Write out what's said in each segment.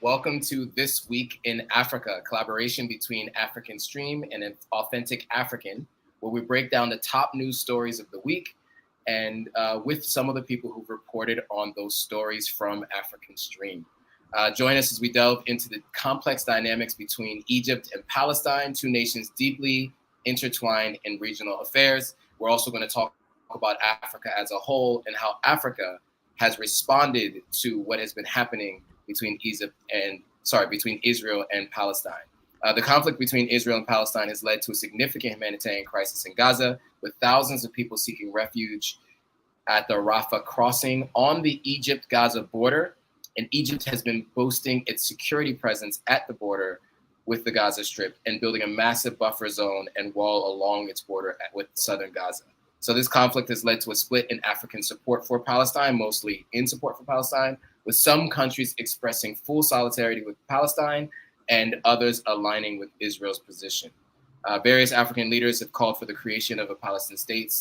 Welcome to This Week in Africa, a collaboration between African Stream and Authentic African, where we break down the top news stories of the week and with some of the people who've reported on those stories from African Stream. Join us as we delve into the complex dynamics between Egypt and Palestine, two nations deeply intertwined in regional affairs. We're also going to talk about Africa as a whole and how Africa has responded to what has been happening between Israel and Palestine. The conflict between Israel and Palestine has led to a significant humanitarian crisis in Gaza, with thousands of people seeking refuge at the Rafah crossing on the Egypt-Gaza border. And Egypt has been boasting its security presence at the border with the Gaza Strip and building a massive buffer zone and wall along its border with southern Gaza. So this conflict has led to a split in African support for Palestine, mostly in support for Palestine, with some countries expressing full solidarity with Palestine and others aligning with Israel's position. Various African leaders have called for the creation of a Palestine state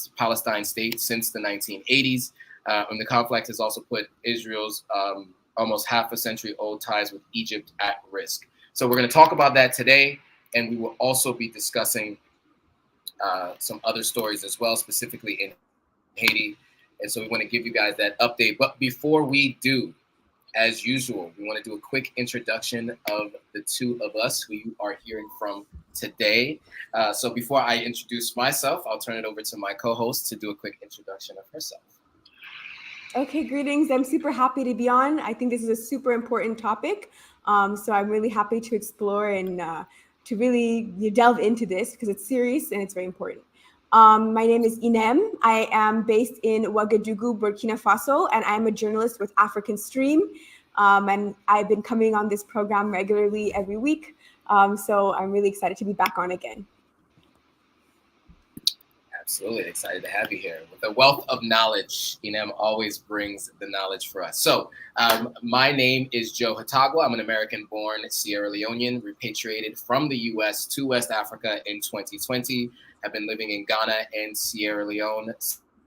since the 1980s. And the conflict has also put Israel's almost half a century old ties with Egypt at risk. So we're going to talk about that today, and we will also be discussing some other stories as well, specifically in Haiti. And so we want to give you guys that update. But before we do, as usual, we want to do a quick introduction of the two of us who you are hearing from today. So before I introduce myself, I'll turn it over to my co-host to do a quick introduction of herself. Okay, greetings. I'm super happy to be on. I think this is a super important topic. So I'm really happy to explore and to really delve into this because it's serious and it's very important. My name is Inem. I am based in Ouagadougou, Burkina Faso, and I'm a journalist with African Stream. And I've been coming on this program regularly every week. So I'm really excited to be back on again. Absolutely excited to have you here. With a wealth of knowledge, Inem always brings the knowledge for us. So my name is Joe Hatagwa. I'm an American-born Sierra Leonean, repatriated from the U.S. to West Africa in 2020. I've been living in Ghana and Sierra Leone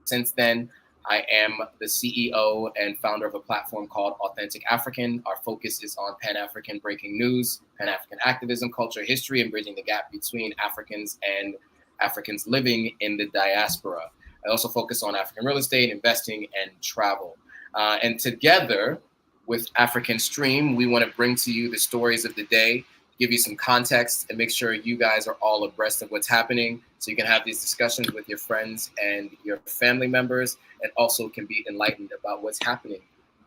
since then. I am the CEO and founder of a platform called Authentic African. Our focus is on Pan-African breaking news, Pan-African activism, culture, history, and bridging the gap between Africans and Africans living in the diaspora. I also focus on African real estate, investing, and travel. And together with African Stream, we want to bring to you the stories of the day, give you some context, and make sure you guys are all abreast of what's happening so you can have these discussions with your friends and your family members, and also can be enlightened about what's happening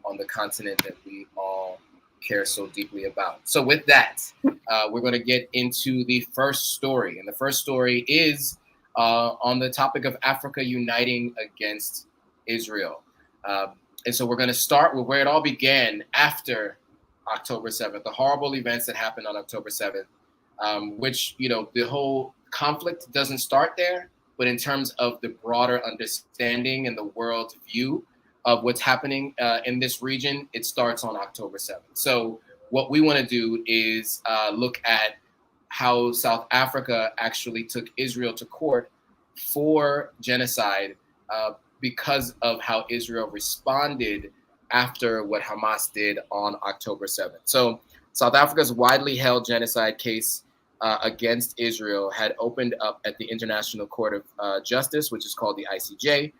on the continent that we all care so deeply about. So with that, we're going to get into the first story. And the first story is on the topic of Africa uniting against Israel. And so we're going to start with where it all began after October 7th, the horrible events that happened on October 7th, which, the whole conflict doesn't start there, but in terms of the broader understanding and the world's view of what's happening in this region, it starts on October 7th. So what we want to do is look at how South Africa actually took Israel to court for genocide because of how Israel responded after what Hamas did on October 7th. So South Africa's widely held genocide case against Israel had opened up at the International Court of Justice, which is called the ICJ.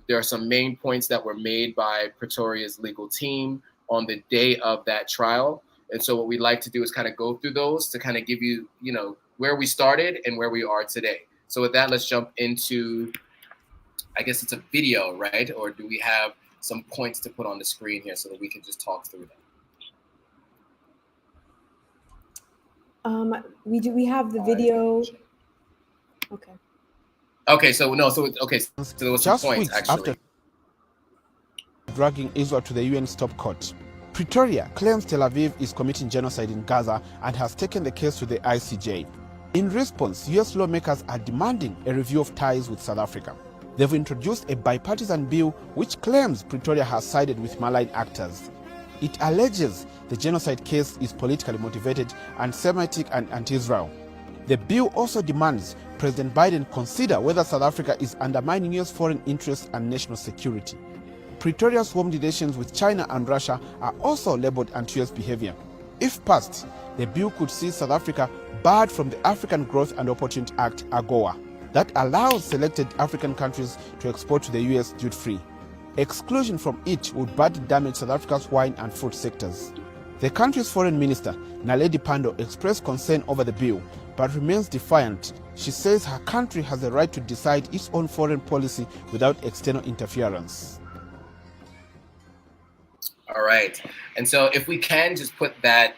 There are some main points that were made by Pretoria's legal team on the day of that trial. And so what we'd like to do is kind of go through those to kind of give you, where we started and where we are today. So with that, let's jump into, I guess it's a video, right? Or do we have some points to put on the screen here so that we can just talk through them? We have the video. Okay. Okay, so there was some points actually. After dragging Israel to the UN's top court, Pretoria claims Tel Aviv is committing genocide in Gaza and has taken the case to the ICJ. In response, US lawmakers are demanding a review of ties with South Africa. They've introduced a bipartisan bill which claims Pretoria has sided with malign actors. It alleges the genocide case is politically motivated, anti-Semitic and anti-Israel. The bill also demands President Biden consider whether South Africa is undermining US foreign interests and national security. Pretoria's home relations with China and Russia are also labeled anti-US behavior. If passed, the bill could see South Africa barred from the African Growth and Opportunity Act, AGOA, that allows selected African countries to export to the US duty-free. Exclusion from it would badly damage South Africa's wine and food sectors. The country's foreign minister, Naledi Pandor, expressed concern over the bill, but remains defiant. She says her country has the right to decide its own foreign policy without external interference. All right. And so if we can just put that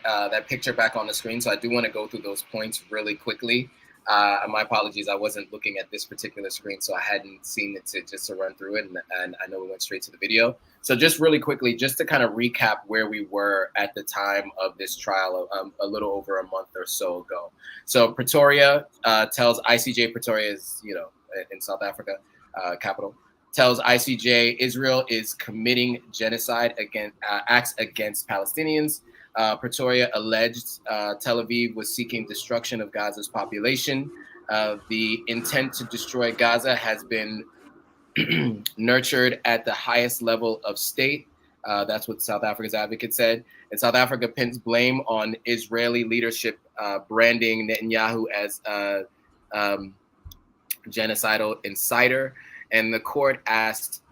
picture back on the screen. So I do want to go through those points really quickly. My apologies, I wasn't looking at this particular screen, so I hadn't seen it to run through it, and I know we went straight to the video. So just really quickly, just to kind of recap where we were at the time of this trial a little over a month or so ago. So Pretoria tells ICJ, Pretoria is, in South Africa, capital, tells ICJ Israel is committing genocide against acts against Palestinians. Pretoria alleged Tel Aviv was seeking destruction of Gaza's population. The intent to destroy Gaza has been nurtured at the highest level of state. That's what South Africa's advocate said. And South Africa pins blame on Israeli leadership, branding Netanyahu as genocidal insider. And the court asked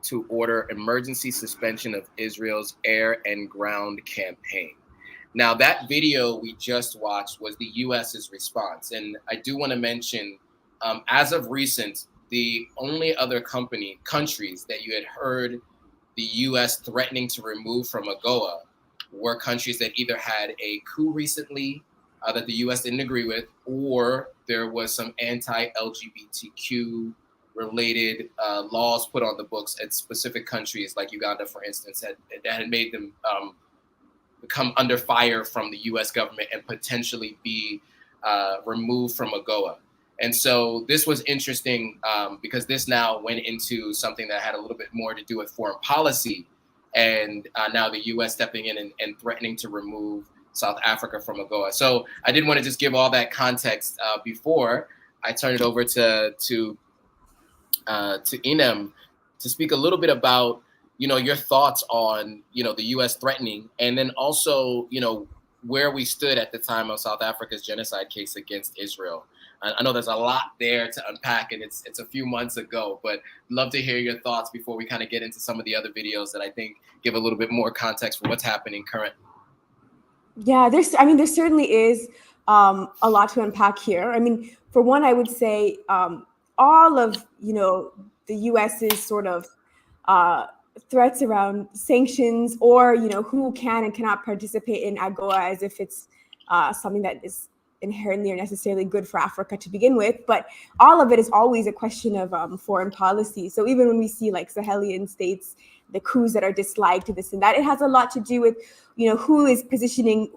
to order emergency suspension of Israel's air and ground campaign. Now, that video we just watched was the US's response. And I do want to mention, as of recent, the only other countries that you had heard the US threatening to remove from AGOA were countries that either had a coup recently that the US didn't agree with, or there was some anti-LGBTQ related laws put on the books at specific countries, like Uganda, for instance, that had made them come under fire from the US government and potentially be removed from AGOA. And so this was interesting because this now went into something that had a little bit more to do with foreign policy, and now the US stepping in and threatening to remove South Africa from AGOA. So I did want to just give all that context before I turn it over to Inem to speak a little bit about, your thoughts on, the U.S. threatening, and then also, where we stood at the time of South Africa's genocide case against Israel. I know there's a lot there to unpack, and it's a few months ago, but love to hear your thoughts before we kind of get into some of the other videos that I think give a little bit more context for what's happening currently. Yeah, there certainly is a lot to unpack here. I mean, for one, I would say all of, the US's sort of threats around sanctions, or, who can and cannot participate in AGOA, as if it's something that is inherently or necessarily good for Africa to begin with. But all of it is always a question of foreign policy. So even when we see like Sahelian states, the coups that are disliked, this and that, it has a lot to do with, who is positioning,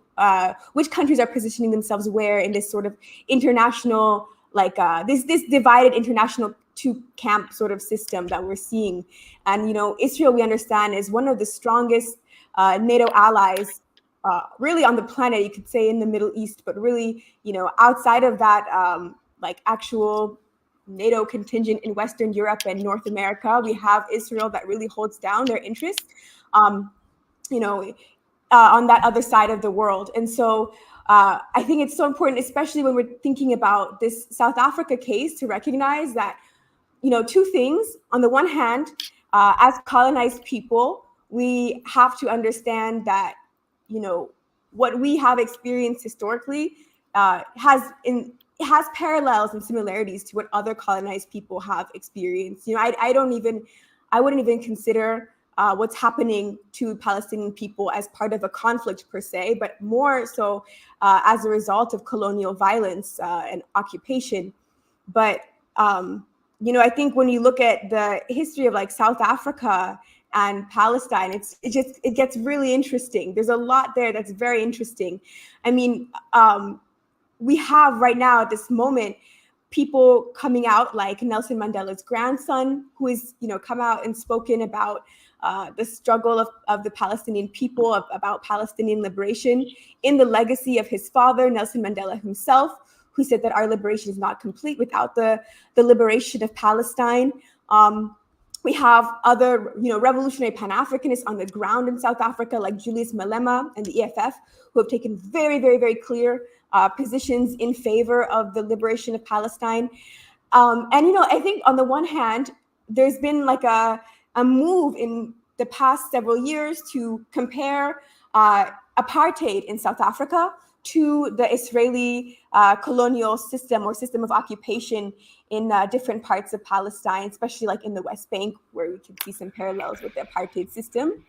which countries are positioning themselves where in this sort of international, like this divided international two camp sort of system that we're seeing. And, Israel, we understand, is one of the strongest NATO allies really on the planet, you could say, in the Middle East, but really, outside of that, like actual NATO contingent in Western Europe and North America, we have Israel that really holds down their interests, on that other side of the world. And so I think it's so important, especially when we're thinking about this South Africa case, to recognize that, two things. On the one hand, as colonized people, we have to understand that, what we have experienced historically has parallels and similarities to what other colonized people have experienced. I wouldn't even consider what's happening to Palestinian people as part of a conflict per se, but more so as a result of colonial violence and occupation. But I think when you look at the history of like South Africa and Palestine, it gets really interesting. There's a lot there that's very interesting. I mean, we have right now at this moment people coming out like Nelson Mandela's grandson, who is, come out and spoken about the struggle of the Palestinian people, about Palestinian liberation in the legacy of his father, Nelson Mandela himself, who said that our liberation is not complete without the liberation of Palestine. We have other, revolutionary Pan-Africanists on the ground in South Africa, like Julius Malema and the EFF, who have taken very, very, very clear positions in favor of the liberation of Palestine. And, I think on the one hand, there's been like a move in the past several years to compare apartheid in South Africa to the Israeli colonial system or system of occupation in different parts of Palestine, especially like in the West Bank, where we can see some parallels with the apartheid system.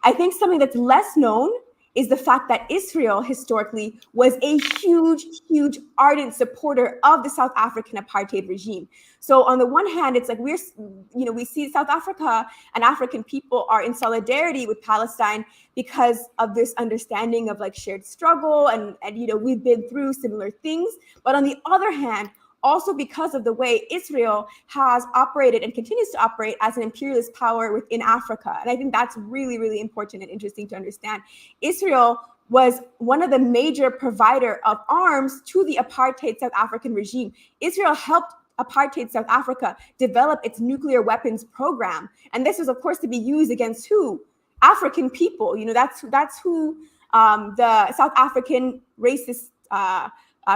I think something that's less known is the fact that Israel historically was a huge, huge, ardent supporter of the South African apartheid regime. So on the one hand, it's like we see South Africa and African people are in solidarity with Palestine because of this understanding of like shared struggle and we've been through similar things. But on the other hand, also because of the way Israel has operated and continues to operate as an imperialist power within Africa. And I think that's really, really important and interesting to understand. Israel was one of the major provider of arms to the apartheid South African regime. Israel helped apartheid South Africa develop its nuclear weapons program. And this was, of course, to be used against who? African people. That's who the South African racist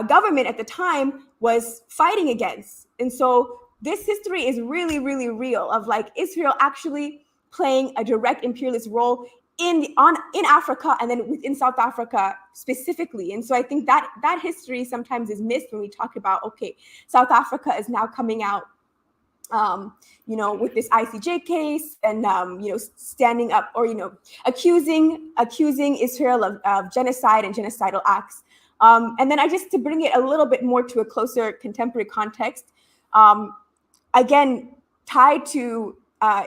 government at the time was fighting against. And so this history is really, really real of like Israel actually playing a direct imperialist role in Africa and then within South Africa specifically. And so I think that history sometimes is missed when we talk about, okay, South Africa is now coming out with this ICJ case and, standing up or, accusing Israel of genocide and genocidal acts. And then to bring it a little bit more to a closer contemporary context, again, tied to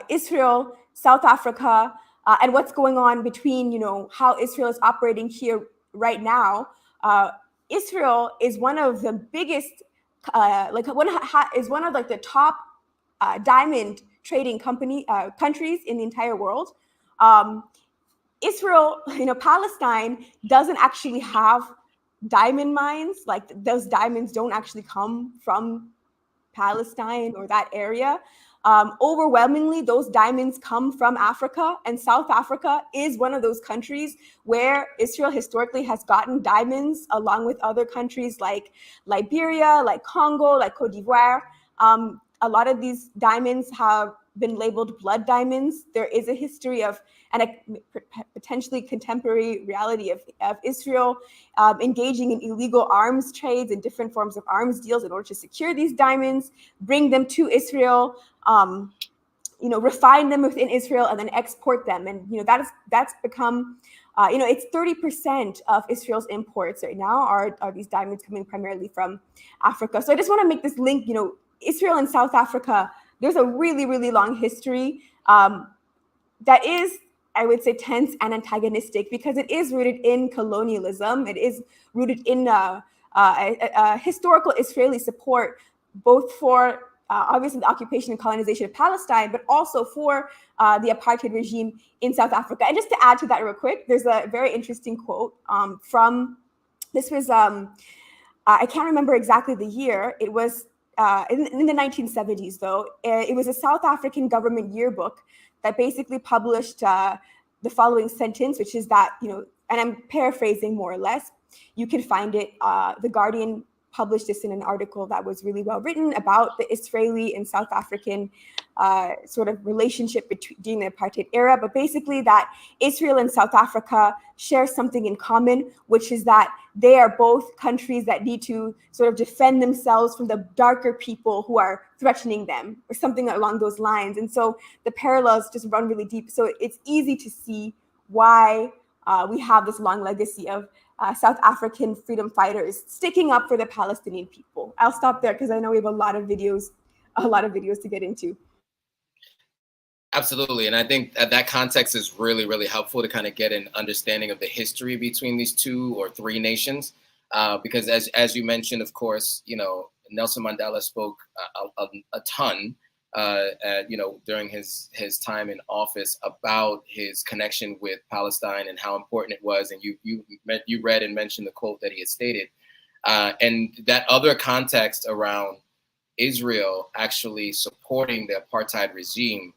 Israel, South Africa, and what's going on between, how Israel is operating here right now. Israel is one of the biggest, is one of like the top diamond trading countries in the entire world. Israel, Palestine doesn't actually have diamond mines. Like those diamonds don't actually come from Palestine or that area. Overwhelmingly, those diamonds come from Africa, and South Africa is one of those countries where Israel historically has gotten diamonds along with other countries like Liberia, like Congo, like Cote d'Ivoire. A lot of these diamonds have been labeled blood diamonds. There is a history of and a potentially contemporary reality of Israel engaging in illegal arms trades and different forms of arms deals in order to secure these diamonds, bring them to Israel, refine them within Israel, and then export them. And that's become, it's 30% of Israel's imports right now are these diamonds coming primarily from Africa. So I just want to make this link. Israel and South Africa, there's a really, really long history that is, I would say, tense and antagonistic because it is rooted in colonialism. It is rooted in historical Israeli support, both for obviously the occupation and colonization of Palestine, but also for the apartheid regime in South Africa. And just to add to that real quick, there's a very interesting quote from, this was, I can't remember exactly the year. It was in the 1970s, though. It was a South African government yearbook that basically published the following sentence, which is that, and I'm paraphrasing more or less, you can find it, The Guardian published this in an article that was really well written about the Israeli and South African sort of relationship during the apartheid era, but basically that Israel and South Africa share something in common, which is that they are both countries that need to sort of defend themselves from the darker people who are threatening them, or something along those lines. And so the parallels just run really deep. So it's easy to see why we have this long legacy of South African freedom fighters sticking up for the Palestinian people. I'll stop there because I know we have a lot of videos to get into. Absolutely. And I think that context is really, really helpful to kind of get an understanding of the history between these two or three nations. Because as you mentioned, of course, Nelson Mandela spoke a ton, during his time in office about his connection with Palestine and how important it was. And you read and mentioned the quote that he had stated. And that other context around Israel actually supporting the apartheid regime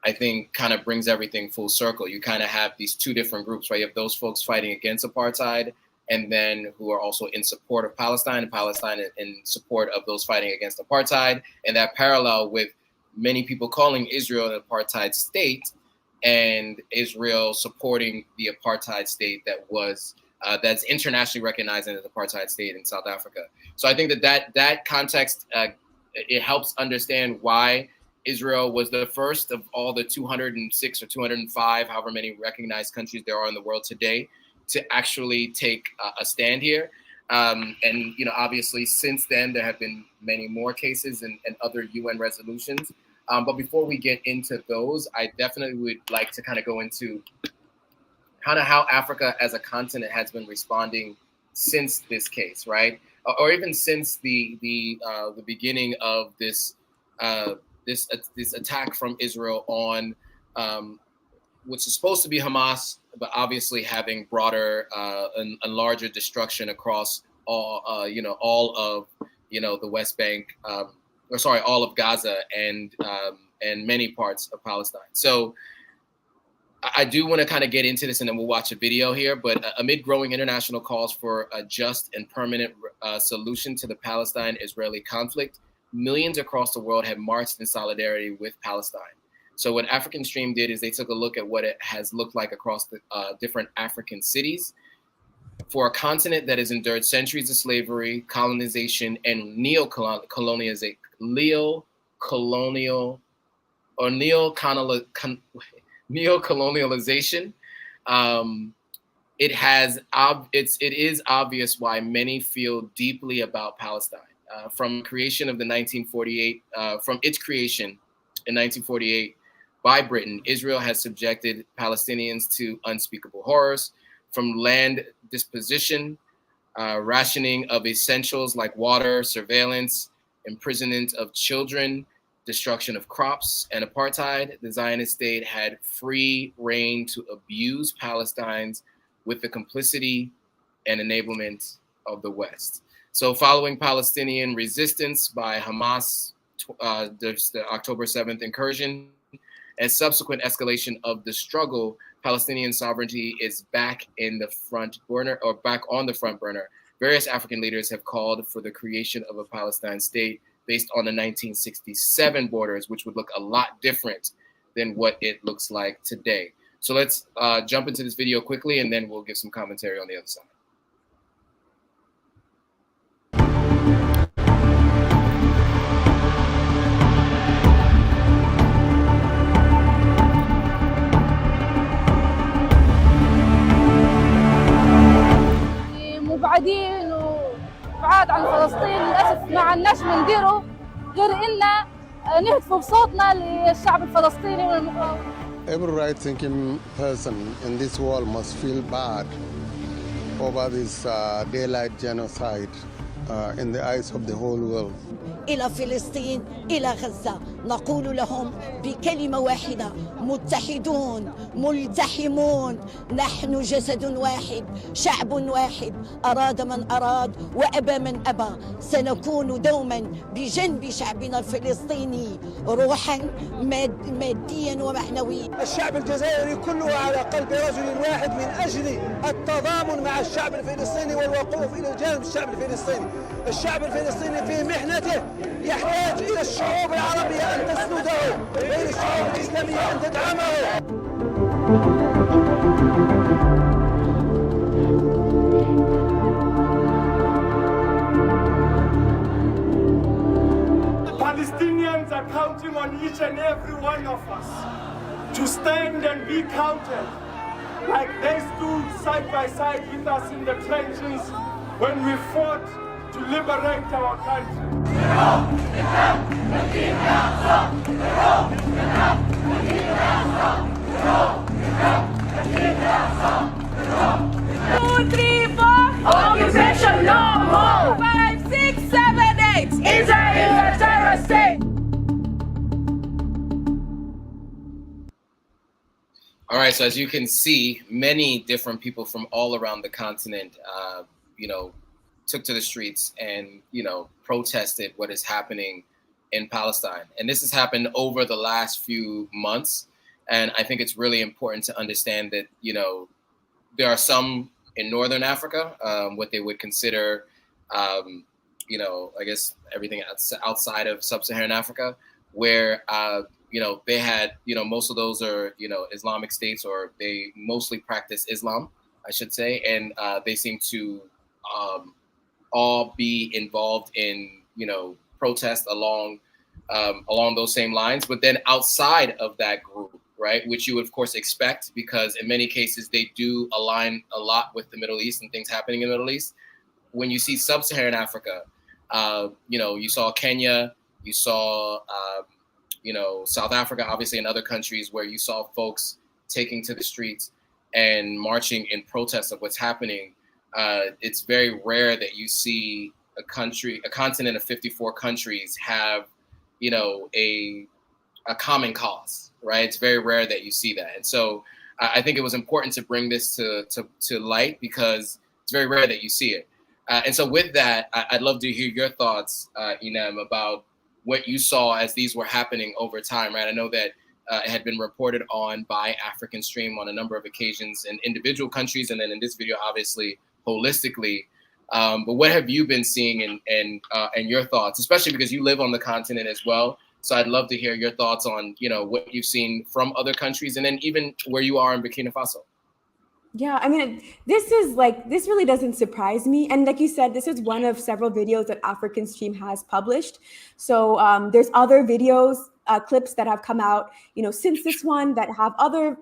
I think kind of brings everything full circle. You kind of have these two different groups, right? You have those folks fighting against apartheid, and then who are also in support of Palestine, and Palestine in support of those fighting against apartheid. And that parallel with many people calling Israel an apartheid state, and Israel supporting the apartheid state that was that's internationally recognized as an apartheid state in South Africa. So I think that context it helps understand why Israel was the first of all the 206 or 205, however many recognized countries there are in the world today, to actually take a stand here. And, obviously since then, there have been many more cases and other UN resolutions. But before we get into those, I definitely would like to kind of go into kind of how Africa as a continent has been responding since this case, right? Or even since the beginning of this this attack from Israel on which is supposed to be Hamas, but obviously having broader and larger destruction across all all of the West Bank, all of Gaza and many parts of Palestine. So I do want to kind of get into this, and then we'll watch a video here. But amid growing international calls for a just and permanent solution to the Palestine-Israeli conflict, millions across the world have marched in solidarity with Palestine. So what African Stream did is they took a look at what it has looked like across the different African cities for a continent that has endured centuries of slavery, colonization, and neocolonialization. It is obvious why many feel deeply about Palestine. From creation of the 1948, from its creation in 1948 by Britain, Israel has subjected Palestinians to unspeakable horrors, from land disposition, rationing of essentials like water, surveillance, imprisonment of children, destruction of crops, and apartheid. The Zionist state had free reign to abuse Palestinians with the complicity and enablement of the West. So following Palestinian resistance by Hamas, the October 7th incursion, and subsequent escalation of the struggle, Palestinian sovereignty is back in the front burner, or back on the front burner. Various African leaders have called for the creation of a Palestine state based on the 1967 borders, which would look a lot different than what it looks like today. So let's jump into this video quickly, and then we'll give some commentary on the other side. مبعدين وبعاد عن فلسطين، للأسف ما عندناش منديره غير إننا نهتف بصوتنا للشعب الفلسطيني والمقاومة. Every right-thinking person in this world must feel bad over this daylight genocide in the eyes of the whole world. إلى فلسطين، إلى غزة، نقول لهم بكلمة واحدة: متحدون ملتحمون، نحن جسد واحد، شعب واحد، أراد من أراد وأبى من أبى، سنكون دوما بجنب شعبنا الفلسطيني روحا ماديا ومعنويا. الشعب الجزائري كله على قلب رجل واحد من أجل التضامن مع الشعب الفلسطيني والوقوف إلى جانب الشعب الفلسطيني. الشعب الفلسطيني في محنته يحتاج إلى الشعوب العربية أن تسنده، وإلى الشعوب الإسلامية أن تدعمه. Palestinians are counting on each and every one of us to stand and be counted, like they stood side by side with us in the trenches when we fought to liberate our country. 2, 3, 4, occupation no more. 5, 6, 7, 8, Israel is a terrorist state. All right, so as you can see, many different people from all around the continent, took to the streets and, protested what is happening in Palestine. And this has happened over the last few months. And I think it's really important to understand that, there are some in Northern Africa, what they would consider, I guess everything outside of Sub-Saharan Africa, where, they had, most of those are, Islamic states, or they mostly practice Islam, I should say. And they seem to all be involved in, protest along those same lines. But then outside of that group, right, which you would of course expect, because in many cases they do align a lot with the Middle East and things happening in the Middle East. When you see Sub-Saharan Africa, you saw Kenya, you saw, South Africa, obviously, and other countries where you saw folks taking to the streets and marching in protest of what's happening. It's very rare that you see a continent of 54 countries have, a common cause, right? It's very rare that you see that. And so I think it was important to bring this to light, because it's very rare that you see it. And so with that, I'd love to hear your thoughts, Inem, about what you saw as these were happening over time, right? I know that it had been reported on by African Stream on a number of occasions in individual countries, and then in this video, obviously, holistically. But what have you been seeing and your thoughts, especially because you live on the continent as well? So I'd love to hear your thoughts on, what you've seen from other countries, and then even where you are in Burkina Faso. Yeah, I mean, this really doesn't surprise me. And like you said, this is one of several videos that African Stream has published. So there's other videos, clips that have come out, since this one, that have other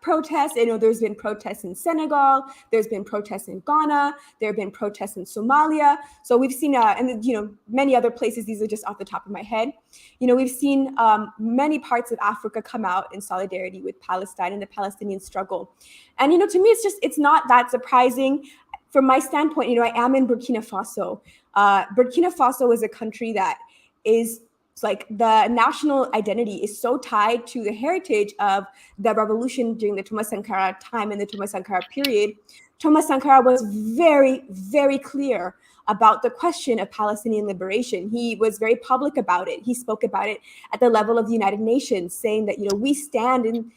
protests. There's been protests in Senegal, there's been protests in Ghana, there have been protests in Somalia. So we've seen, and many other places. These are just off the top of my head. We've seen many parts of Africa come out in solidarity with Palestine and the Palestinian struggle. And to me, it's not that surprising. From my standpoint, I am in Burkina Faso. Burkina Faso is a country that is, it's like the national identity is so tied to the heritage of the revolution during the Thomas Sankara time and the Thomas Sankara period. Thomas Sankara was very, very clear about the question of Palestinian liberation. He was very public about it. He spoke about it at the level of the United Nations, saying that, we stand in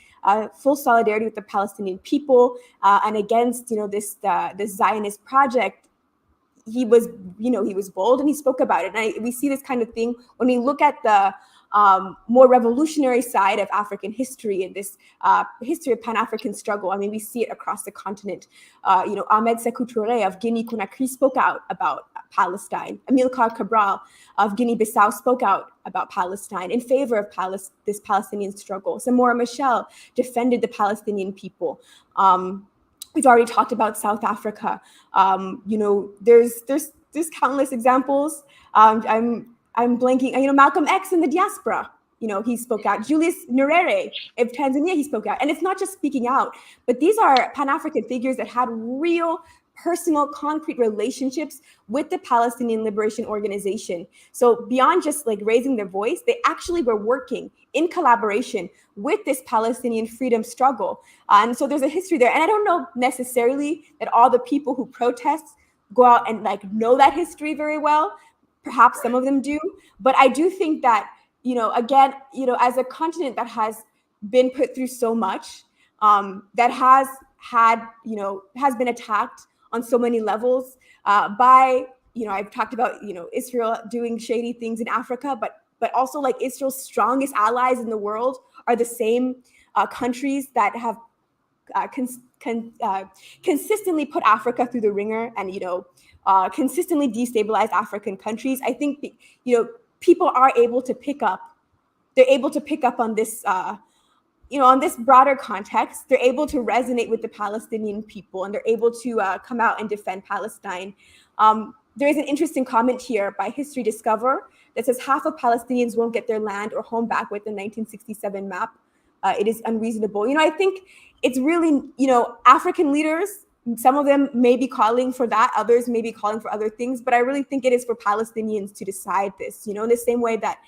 full solidarity with the Palestinian people and against, this Zionist project. He was bold, and he spoke about it. And we see this kind of thing when we look at the more revolutionary side of African history and this history of Pan-African struggle. I mean, we see it across the continent. Ahmed Sékou Touré of Guinea-Conakry spoke out about Palestine. Amilcar Cabral of Guinea-Bissau spoke out about Palestine in favor of this Palestinian struggle. Samora Machel defended the Palestinian people. We've already talked about South Africa. There's countless examples. I'm blanking. Malcolm X in the diaspora. He spoke out. Julius Nyerere of Tanzania, he spoke out. And it's not just speaking out, but these are Pan-African figures that had real, personal, concrete relationships with the Palestinian Liberation Organization. So beyond just raising their voice, they actually were working in collaboration with this Palestinian freedom struggle. And so there's a history there. And I don't know necessarily that all the people who protest go out and know that history very well. Perhaps some of them do. But I do think that, again, as a continent that has been put through so much, that has been attacked on so many levels by, I've talked about, Israel doing shady things in Africa, but also Israel's strongest allies in the world are the same countries that have consistently put Africa through the ringer and, consistently destabilize African countries. I think, people are able to pick up. They're able to pick up on this, on this broader context. They're able to resonate with the Palestinian people, and they're able to come out and defend Palestine. There is an interesting comment here by History Discover that says half of Palestinians won't get their land or home back with the 1967 map. It is unreasonable. I think it's really, African leaders, some of them may be calling for that, others may be calling for other things, but I really think it is for Palestinians to decide this, in the same way that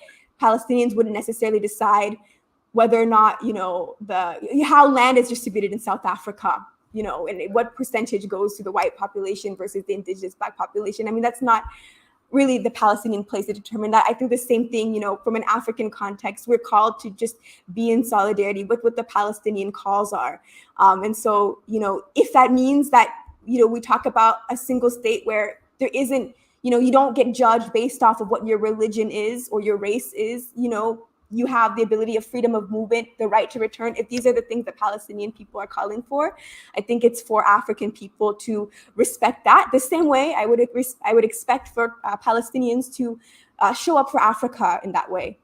Palestinians wouldn't necessarily decide whether or not, how land is distributed in South Africa, and what percentage goes to the white population versus the indigenous Black population. I mean, that's not really the Palestinian place to determine that. I think the same thing, you know, from an African context, we're called to just be in solidarity with what the Palestinian calls are. And so, you know, if that means that, you know, we talk about a single state where there isn't, you know, you don't get judged based off of what your religion is or your race is, you know, you have the ability of freedom of movement, the right to return. If these are the things that Palestinian people are calling for, I think it's for African people to respect that. The same way I would expect for Palestinians to show up for Africa in that way.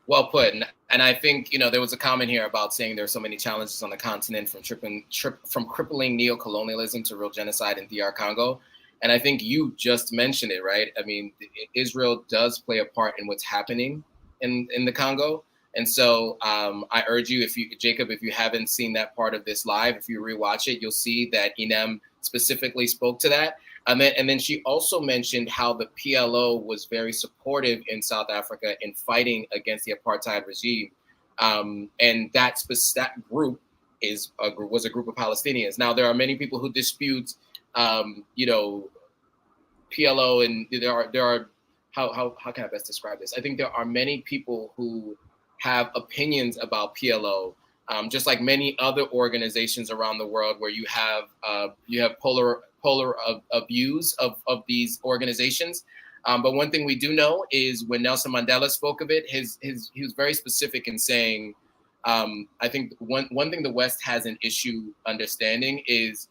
Well put. And I think, you know, there was a comment here about saying there are so many challenges on the continent, from crippling neocolonialism to real genocide in DR Congo. And I think you just mentioned it, right? I mean, Israel does play a part in what's happening in the Congo. And so I urge you, Jacob, if you haven't seen that part of this live, if you rewatch it, you'll see that Inem specifically spoke to that. And then she also mentioned how the PLO was very supportive in South Africa in fighting against the apartheid regime. And that group was a group of Palestinians. Now, there are many people who dispute you know, PLO, and there are how can I best describe this? I think there are many people who have opinions about PLO, just like many other organizations around the world, where you have polar views of these organizations. But one thing we do know is when Nelson Mandela spoke of it, he was very specific in saying, I think one thing the West has an issue understanding is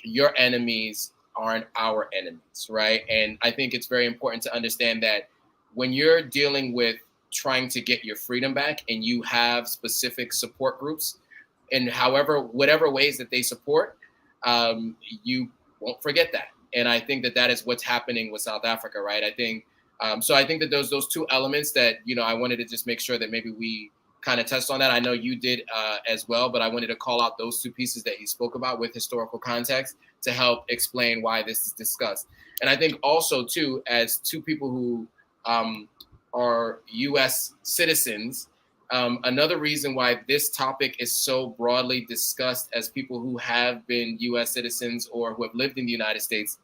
your enemies aren't our enemies, right? And I think it's very important to understand that when you're dealing with trying to get your freedom back and you have specific support groups and whatever ways that they support, you won't forget that. And I think that is what's happening with South Africa, right? I think, so I think that those two elements that, you know, I wanted to just make sure that maybe we kind of touched on that. I know you did as well, but I wanted to call out those two pieces that you spoke about with historical context to help explain why this is discussed. And I think also too, as two people who are U.S. citizens, another reason why this topic is so broadly discussed as people who have been U.S. citizens or who have lived in the United States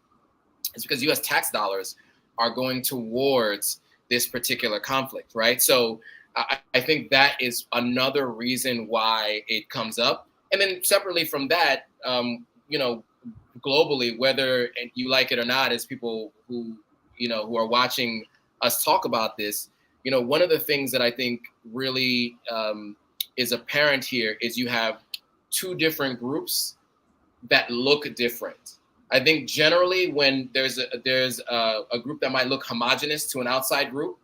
is because U.S. tax dollars are going towards this particular conflict, right? So I think that is another reason why it comes up. And then separately from that, you know, globally, whether you like it or not, as people who are watching us talk about this, you know, one of the things that I think really is apparent here is you have two different groups that look different. I think generally when there's a group that might look homogenous to an outside group,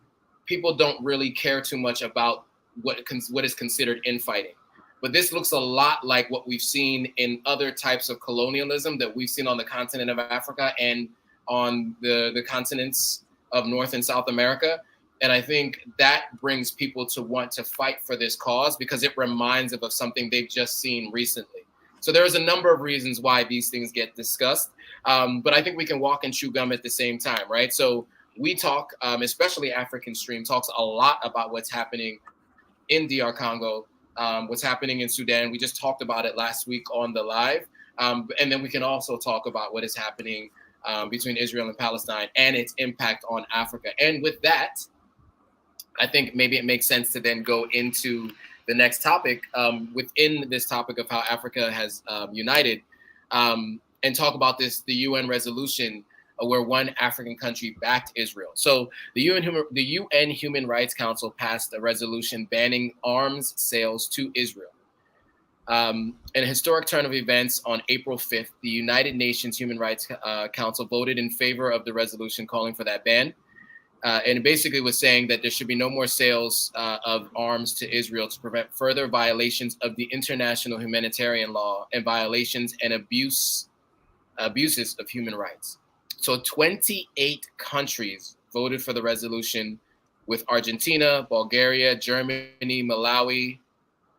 people don't really care too much about what is considered infighting. But this looks a lot like what we've seen in other types of colonialism that we've seen on the continent of Africa and on the continents of North and South America. And I think that brings people to want to fight for this cause because it reminds them of something they've just seen recently. So there's a number of reasons why these things get discussed. But I think we can walk and chew gum at the same time, right? So we talk, especially African Stream, talks a lot about what's happening in DR Congo, what's happening in Sudan. We just talked about it last week on the live. And then we can also talk about what is happening between Israel and Palestine and its impact on Africa. And with that, I think maybe it makes sense to then go into the next topic within this topic of how Africa has united and talk about the UN resolution where one African country backed Israel. So the UN Human Rights Council passed a resolution banning arms sales to Israel. In a historic turn of events on April 5th, the United Nations Human Rights Council voted in favor of the resolution calling for that ban. And it basically was saying that there should be no more sales of arms to Israel to prevent further violations of the international humanitarian law and violations and abuses of human rights. So 28 countries voted for the resolution, with Argentina, Bulgaria, Germany, Malawi,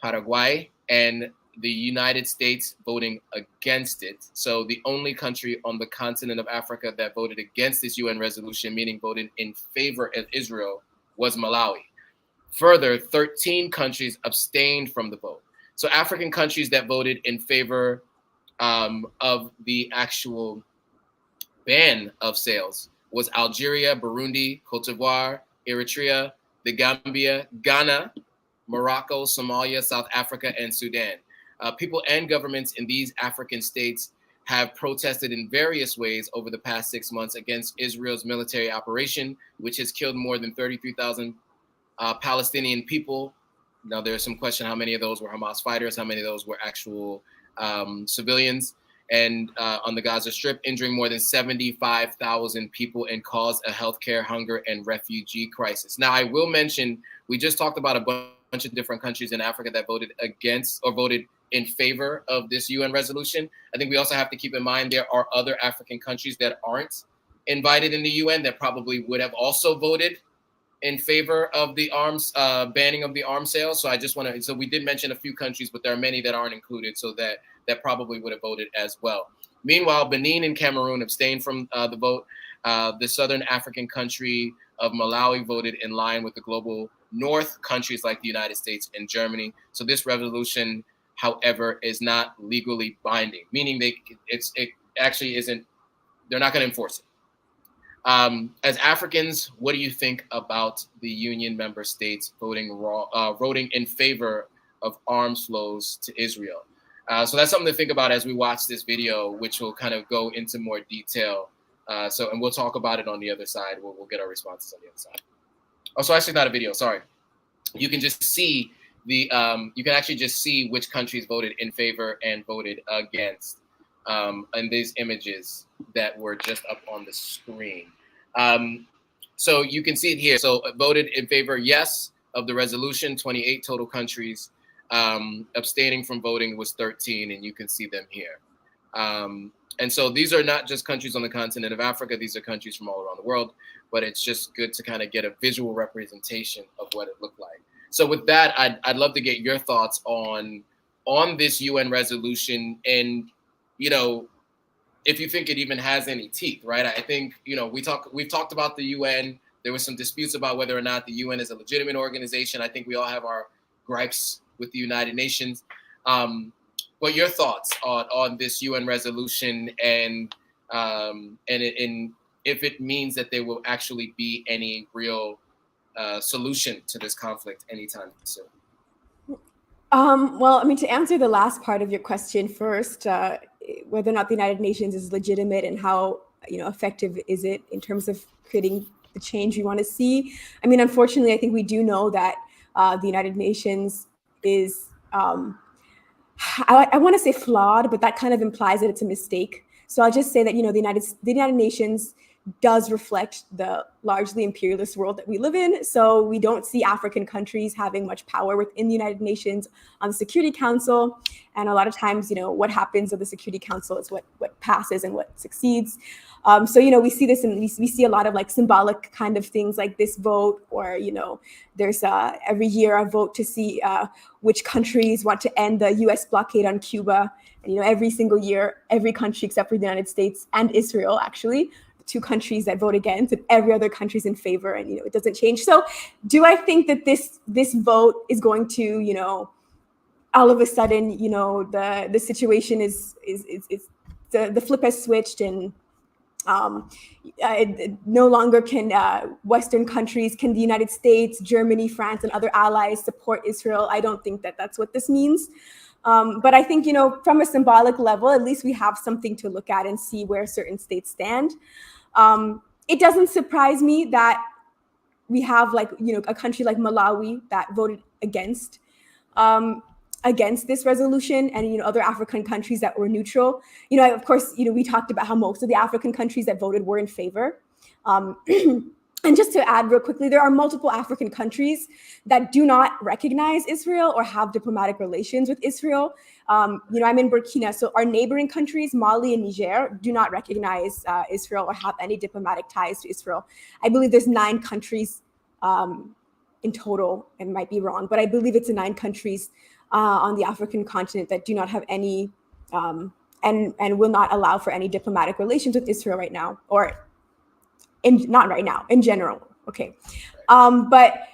Paraguay, and the United States voting against it. So the only country on the continent of Africa that voted against this UN resolution, meaning voted in favor of Israel, was Malawi. Further, 13 countries abstained from the vote. So African countries that voted in favor of the actual ban of sales was Algeria, Burundi, Cote d'Ivoire, Eritrea, the Gambia, Ghana, Morocco, Somalia, South Africa, and Sudan. People and governments in these African states have protested in various ways over the past 6 months against Israel's military operation, which has killed more than 33,000 Palestinian people. Now, there's some question how many of those were Hamas fighters, how many of those were actual civilians, and on the Gaza Strip, injuring more than 75,000 people and caused a healthcare, hunger, and refugee crisis. Now, I will mention, we just talked about a bunch of different countries in Africa that voted against or voted in favor of this UN resolution. I think we also have to keep in mind there are other African countries that aren't invited in the UN that probably would have also voted in favor of the arms banning of the arms sales. So I just want to, so we did mention a few countries, but there are many that aren't included, so that probably would have voted as well. Meanwhile, Benin and Cameroon abstained from the vote. The southern African country of Malawi voted in line with the global north countries like the United States and Germany. So this resolution, however, is not legally binding, meaning it actually isn't, they're not going to enforce it. As Africans, what do you think about the union member states voting in favor of arms flows to Israel? So that's something to think about as we watch this video, which will kind of go into more detail. And we'll talk about it on the other side. We'll get our responses on the other side. Oh, so actually not a video, sorry. You can just see you can actually just see which countries voted in favor and voted against in these images that were just up on the screen. So you can see it here. So voted in favor, yes, of the resolution, 28 total countries. Abstaining from voting was 13, and you can see them here. And so these are not just countries on the continent of Africa. These are countries from all around the world, but it's just good to kind of get a visual representation of what it looked like. So with that, I'd love to get your thoughts on this UN resolution, and, you know, if you think it even has any teeth, right? I think, you know, we've talked about the UN. There was some disputes about whether or not the UN is a legitimate organization. I think we all have our gripes with the United Nations. But your thoughts on this UN resolution and if it means that there will actually be any real solution to this conflict anytime soon? Well, I mean, to answer the last part of your question first, whether or not the United Nations is legitimate and how, you know, effective is it in terms of creating the change we want to see? I mean, unfortunately, I think we do know that the United Nations is, I want to say flawed, but that kind of implies that it's a mistake. So I'll just say that, you know, the United Nations does reflect the largely imperialist world that we live in. So we don't see African countries having much power within the United Nations on the Security Council. And a lot of times, you know, what happens at the Security Council is what passes and what succeeds. So, you know, we see this, and we see a lot of like symbolic kind of things like this vote, or, you know, there's every year a vote to see which countries want to end the US blockade on Cuba. And, you know, every single year, every country except for the United States and Israel, actually, two countries that vote against, and every other country's in favor, and, you know, it doesn't change. So do I think that this vote is going to, you know, all of a sudden, you know, the situation is the flip has switched, and no longer can Western countries, can the United States, Germany, France, and other allies support Israel? I don't think that that's what this means. But I think, you know, from a symbolic level, at least we have something to look at and see where certain states stand. It doesn't surprise me that we have, like, you know, a country like Malawi that voted against this resolution, and, you know, other African countries that were neutral. You know, of course, you know, we talked about how most of the African countries that voted were in favor. And just to add real quickly, there are multiple African countries that do not recognize Israel or have diplomatic relations with Israel. You know, I'm in Burkina, so our neighboring countries, Mali and Niger, do not recognize Israel or have any diplomatic ties to Israel. I believe there's 9 countries in total, and might be wrong, but I believe it's 9 countries on the African continent that do not have any and will not allow for any diplomatic relations with Israel right now, or not right now, in general. Okay. But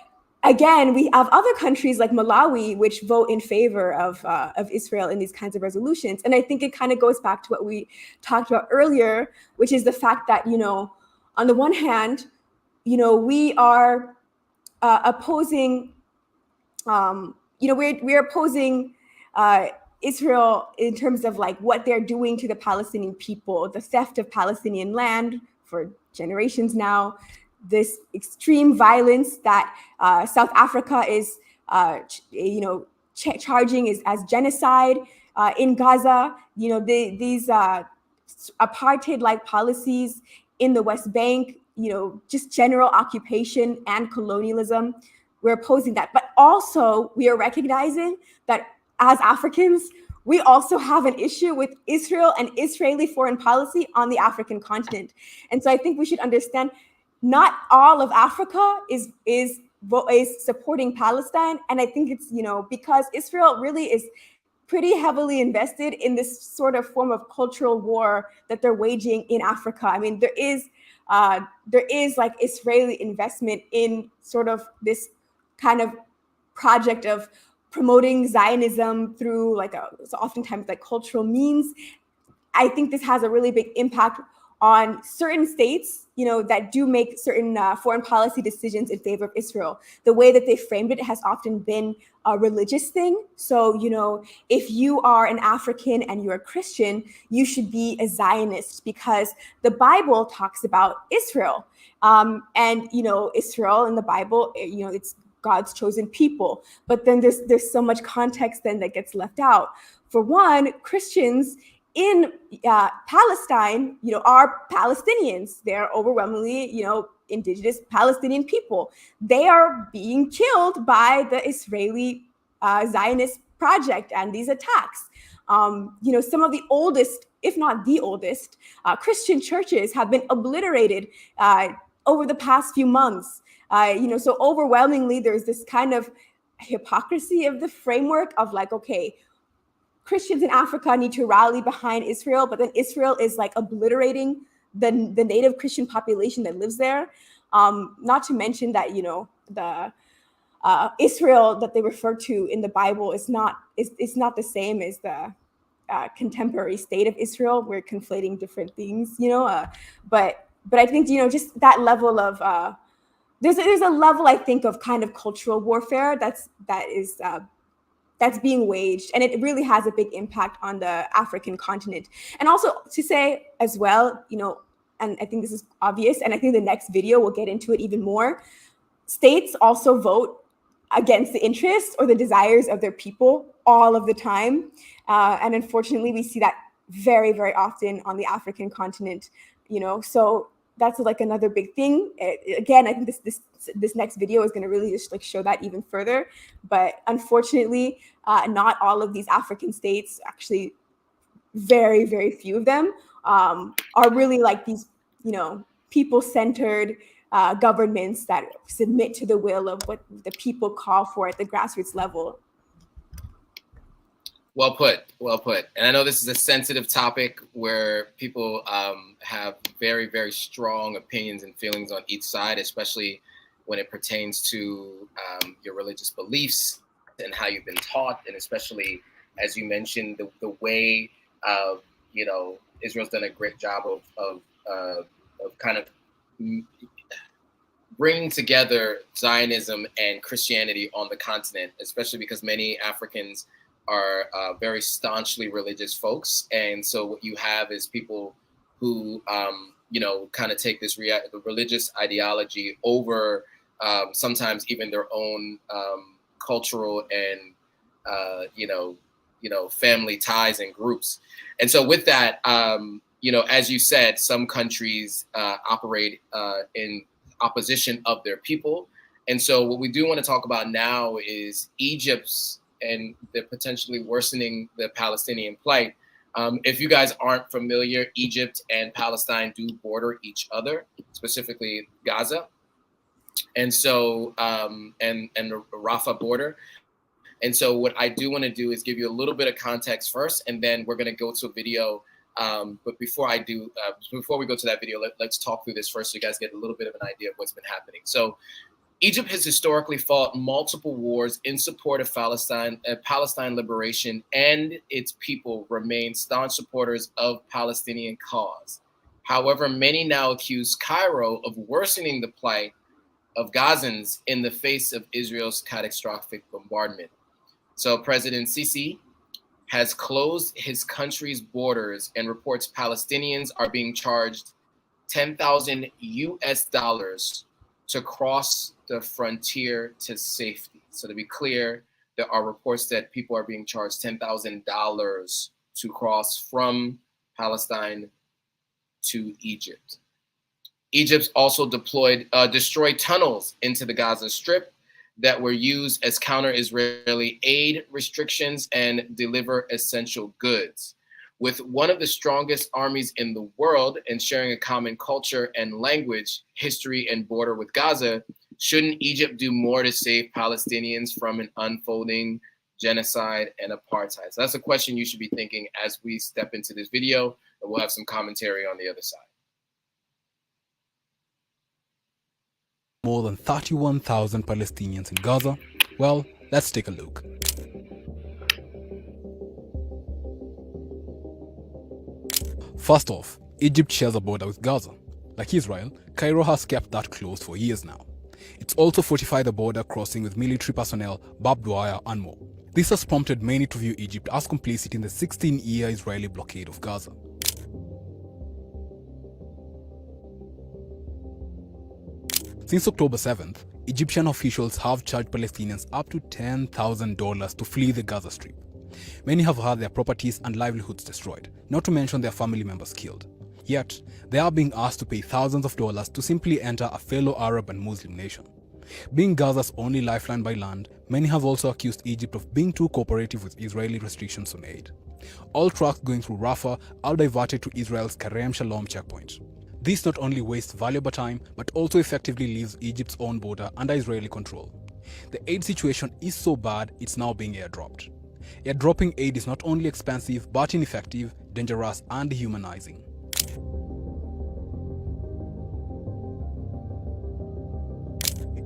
again, we have other countries like Malawi, which vote in favor of Israel in these kinds of resolutions. And I think it kind of goes back to what we talked about earlier, which is the fact that, on the one hand, we are opposing, we're opposing Israel in terms of like what they're doing to the Palestinian people, the theft of Palestinian land for generations now, this extreme violence that South Africa is, charging as genocide in Gaza. These apartheid-like policies in the West Bank, just general occupation and colonialism. We're opposing that, but also we are recognizing that as Africans, we also have an issue with Israel and Israeli foreign policy on the African continent. And so I think we should understand not all of Africa is supporting Palestine. And I think it's, because Israel really is pretty heavily invested in this sort of form of cultural war that they're waging in Africa. I mean, there is like Israeli investment in sort of this kind of project of promoting Zionism through so oftentimes like cultural means. I think this has a really big impact on certain states, that do make certain foreign policy decisions in favor of Israel. The way that they framed it has often been a religious thing. So, if you are an African and you're a Christian, you should be a Zionist because the Bible talks about Israel. And, Israel in the Bible, it's God's chosen people. But then there's so much context then that gets left out. For one, Christians in Palestine, are Palestinians. They're overwhelmingly, indigenous Palestinian people. They are being killed by the Israeli Zionist project and these attacks. Some of the oldest, if not the oldest, Christian churches have been obliterated over the past few months. So overwhelmingly, there's this kind of hypocrisy of the framework of like, okay, Christians in Africa need to rally behind Israel, but then Israel is like obliterating the native Christian population that lives there. Not to mention that, the Israel that they refer to in the Bible is not the same as the contemporary state of Israel. We're conflating different things, but I think, just that level of, there's a level, I think, of kind of cultural warfare that's being waged, and it really has a big impact on the African continent. And also to say as well, and I think this is obvious, and I think the next video will get into it even more, states also vote against the interests or the desires of their people all of the time. And unfortunately, we see that very, very often on the African continent, so that's like another big thing. Again, I think this next video is going to really just like show that even further. But unfortunately, not all of these African states, actually very, very few of them, are really like these, people-centered governments that submit to the will of what the people call for at the grassroots level. Well put. And I know this is a sensitive topic where people have very, very strong opinions and feelings on each side, especially when it pertains to your religious beliefs and how you've been taught, and especially, as you mentioned, the way, Israel's done a great job of kind of bringing together Zionism and Christianity on the continent, especially because many Africans are very staunchly religious folks. And so what you have is people who, kind of take this the religious ideology over sometimes even their own cultural and, family ties and groups. And so with that, as you said, some countries operate in opposition of their people. And so what we do want to talk about now is Egypt's and the potentially worsening the Palestinian plight. If you guys aren't familiar, Egypt and Palestine do border each other, specifically Gaza. And so, and the Rafah border. And so what I do want to do is give you a little bit of context first, and then we're going to go to a video. But before we go to that video, let's talk through this first so you guys get a little bit of an idea of what's been happening. So Egypt has historically fought multiple wars in support of Palestine liberation, and its people remain staunch supporters of Palestinian cause. However, many now accuse Cairo of worsening the plight of Gazans in the face of Israel's catastrophic bombardment. So President Sisi has closed his country's borders and reports Palestinians are being charged 10,000 US dollars to cross the frontier to safety. So to be clear, there are reports that people are being charged $10,000 to cross from Palestine to Egypt. Egypt also destroyed tunnels into the Gaza Strip that were used as counter-Israeli aid restrictions and deliver essential goods. With one of the strongest armies in the world and sharing a common culture and language, history, and border with Gaza, shouldn't Egypt do more to save Palestinians from an unfolding genocide and apartheid? So that's a question you should be thinking as we step into this video, and we'll have some commentary on the other side. More than 31,000 Palestinians in Gaza? Well, let's take a look. First off, Egypt shares a border with Gaza. Like Israel, Cairo has kept that close for years now. It's also fortified the border crossing with military personnel, barbed wire, and more. This has prompted many to view Egypt as complicit in the 16-year Israeli blockade of Gaza. Since October 7th, Egyptian officials have charged Palestinians up to $10,000 to flee the Gaza Strip. Many have had their properties and livelihoods destroyed, not to mention their family members killed. Yet, they are being asked to pay thousands of dollars to simply enter a fellow Arab and Muslim nation. Being Gaza's only lifeline by land, many have also accused Egypt of being too cooperative with Israeli restrictions on aid. All trucks going through Rafah are diverted to Israel's Kerem Shalom checkpoint. This not only wastes valuable time, but also effectively leaves Egypt's own border under Israeli control. The aid situation is so bad, it's now being airdropped. Airdropping aid is not only expensive, but ineffective, dangerous, and dehumanizing.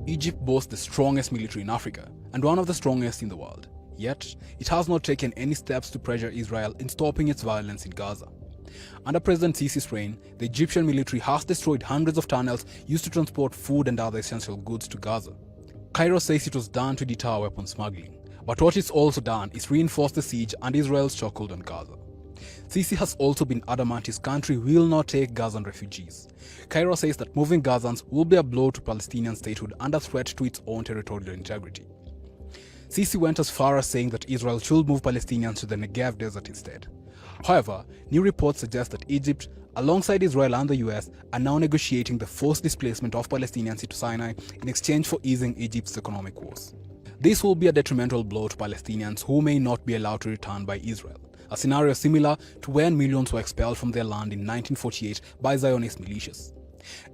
Egypt boasts the strongest military in Africa, and one of the strongest in the world. Yet, it has not taken any steps to pressure Israel in stopping its violence in Gaza. Under President Sisi's reign, the Egyptian military has destroyed hundreds of tunnels used to transport food and other essential goods to Gaza. Cairo says it was done to deter weapon smuggling. But what it's also done is reinforce the siege and Israel's chokehold on Gaza. Sisi has also been adamant his country will not take Gazan refugees. Cairo says that moving Gazans will be a blow to Palestinian statehood and a threat to its own territorial integrity. Sisi went as far as saying that Israel should move Palestinians to the Negev desert instead. However, new reports suggest that Egypt, alongside Israel and the US, are now negotiating the forced displacement of Palestinians into Sinai in exchange for easing Egypt's economic woes. This will be a detrimental blow to Palestinians who may not be allowed to return by Israel, a scenario similar to when millions were expelled from their land in 1948 by Zionist militias.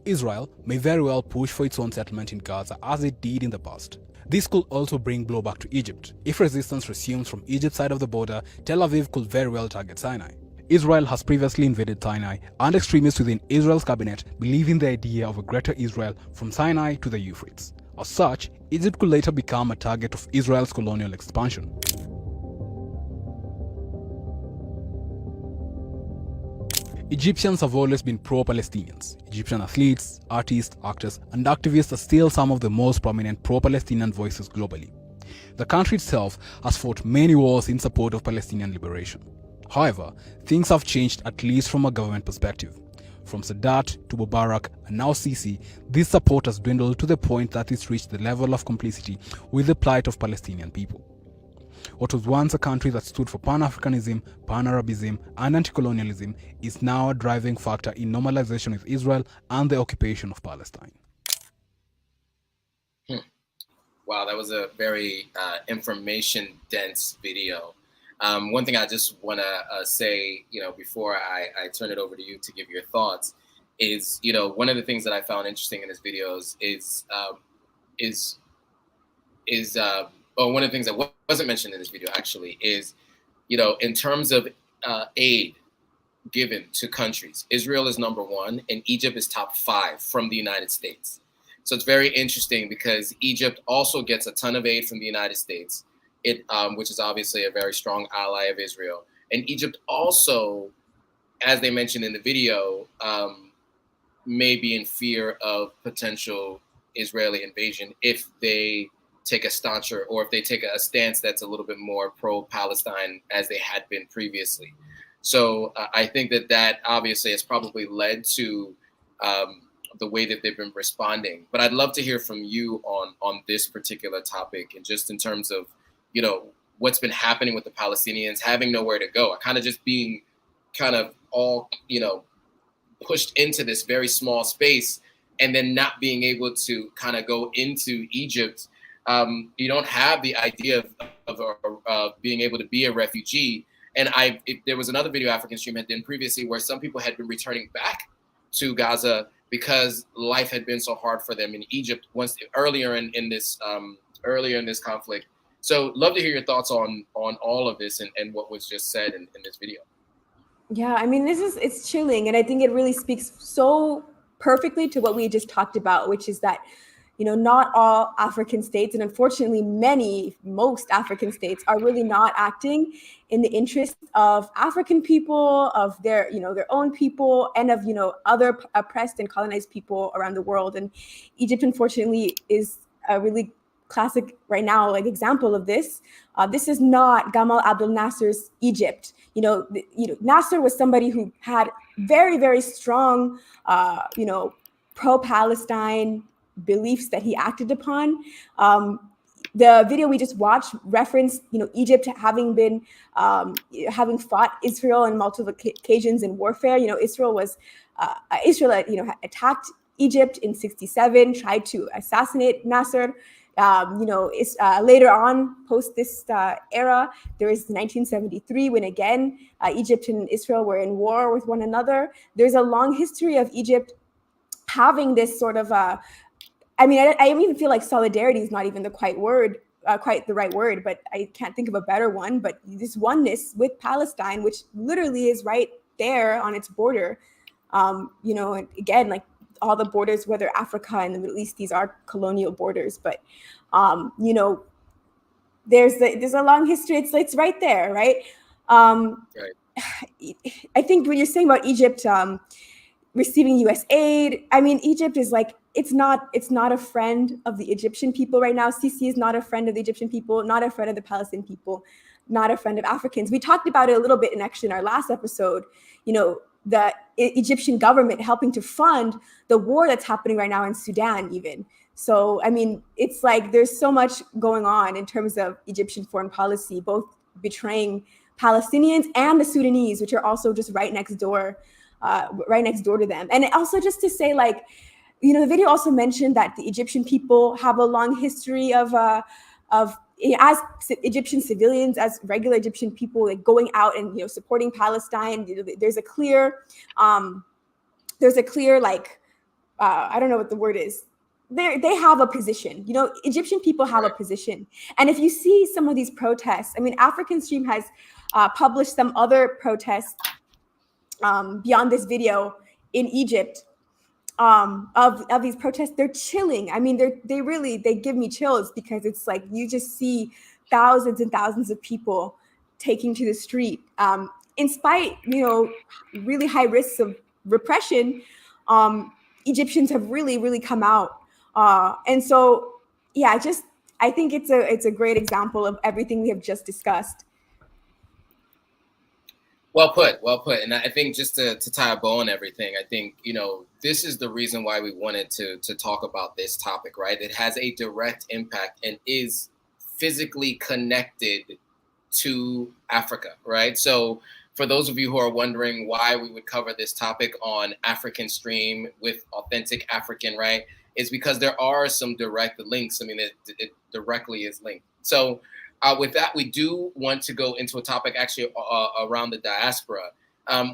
Israel may very well push for its own settlement in Gaza as it did in the past. This could also bring blowback to Egypt. If resistance resumes from Egypt's side of the border, Tel Aviv could very well target Sinai. Israel has previously invaded Sinai, and extremists within Israel's cabinet believe in the idea of a greater Israel from Sinai to the Euphrates. As such, Egypt could later become a target of Israel's colonial expansion. Egyptians have always been pro-Palestinians. Egyptian athletes, artists, actors, and activists are still some of the most prominent pro-Palestinian voices globally. The country itself has fought many wars in support of Palestinian liberation. However, things have changed, at least from a government perspective. From Sadat to Mubarak and now Sisi, this support has dwindled to the point that it's reached the level of complicity with the plight of Palestinian people. What was once a country that stood for Pan-Africanism, Pan-Arabism, and anti-colonialism is now a driving factor in normalization with Israel and the occupation of Palestine. Wow, that was a very information-dense video. One thing I just want to say, before I turn it over to you to give your thoughts, is, one of the things that I found interesting in this video one of the things that wasn't mentioned in this video actually is, in terms of aid given to countries, Israel is number one and Egypt is top 5 from the United States. So it's very interesting because Egypt also gets a ton of aid from the United States, which is obviously a very strong ally of Israel. And Egypt also, as they mentioned in the video, may be in fear of potential Israeli invasion if they take a stauncher, or if they take a stance that's a little bit more pro-Palestine as they had been previously. So I think that obviously has probably led to the way that they've been responding. But I'd love to hear from you on this particular topic, and just in terms of, what's been happening with the Palestinians having nowhere to go, kind of just being kind of all, pushed into this very small space, and then not being able to kind of go into Egypt. You don't have the idea of being able to be a refugee. And there was another video African Stream had done previously where some people had been returning back to Gaza because life had been so hard for them in Egypt earlier in this conflict. So love to hear your thoughts on all of this and what was just said in this video. Yeah, I mean, it's chilling. And I think it really speaks so perfectly to what we just talked about, which is that, not all African states, and unfortunately most African states are really not acting in the interest of African people, of their own people, and of, other oppressed and colonized people around the world. And Egypt, unfortunately, is a really classic right now, example of this. This is not Gamal Abdel Nasser's Egypt. Nasser was somebody who had very, very strong, pro-Palestine beliefs that he acted upon. The video we just watched referenced, Egypt having fought Israel on multiple occasions in warfare. Israel attacked Egypt in '67, tried to assassinate Nasser. Later on, post this era, there was 1973 when again Egypt and Israel were in war with one another. There's a long history of Egypt having this sort of I even feel like solidarity is not even quite the right word, but I can't think of a better one. But this oneness with Palestine, which literally is right there on its border, and again, all the borders, whether Africa and the Middle East, these are colonial borders, but there's a long history. It's right there, right? Right. I think when you're saying about Egypt receiving U.S. aid, I mean, Egypt is it's not a friend of the Egyptian people right now. Sisi is not a friend of the Egyptian people, not a friend of the Palestinian people, not a friend of Africans. We talked about it a little bit in our last episode. The Egyptian government helping to fund the war that's happening right now in Sudan even. So, I mean, it's there's so much going on in terms of Egyptian foreign policy, both betraying Palestinians and the Sudanese, which are also just right next door to them. And also just to say, the video also mentioned that the Egyptian people have a long history of as Egyptian civilians, as regular Egyptian people, going out and supporting Palestine. There's a clear I don't know what the word is. They have a position. Egyptian people have a position. And if you see some of these protests, I mean, African Stream has published some other protests beyond this video in Egypt. Of these protests, they're chilling. I mean, they give me chills, because it's you just see thousands and thousands of people taking to the street, in spite, really high risks of repression. Egyptians have really, really come out, and so yeah, I think it's a great example of everything we have just discussed. Well put. And I think just to tie a bow on everything, I think, this is the reason why we wanted to talk about this topic, right? It has a direct impact and is physically connected to Africa, right? So for those of you who are wondering why we would cover this topic on African Stream with Authentic African, right, is because there are some direct links. I mean, it directly is linked. So with that, we do want to go into a topic actually around the diaspora.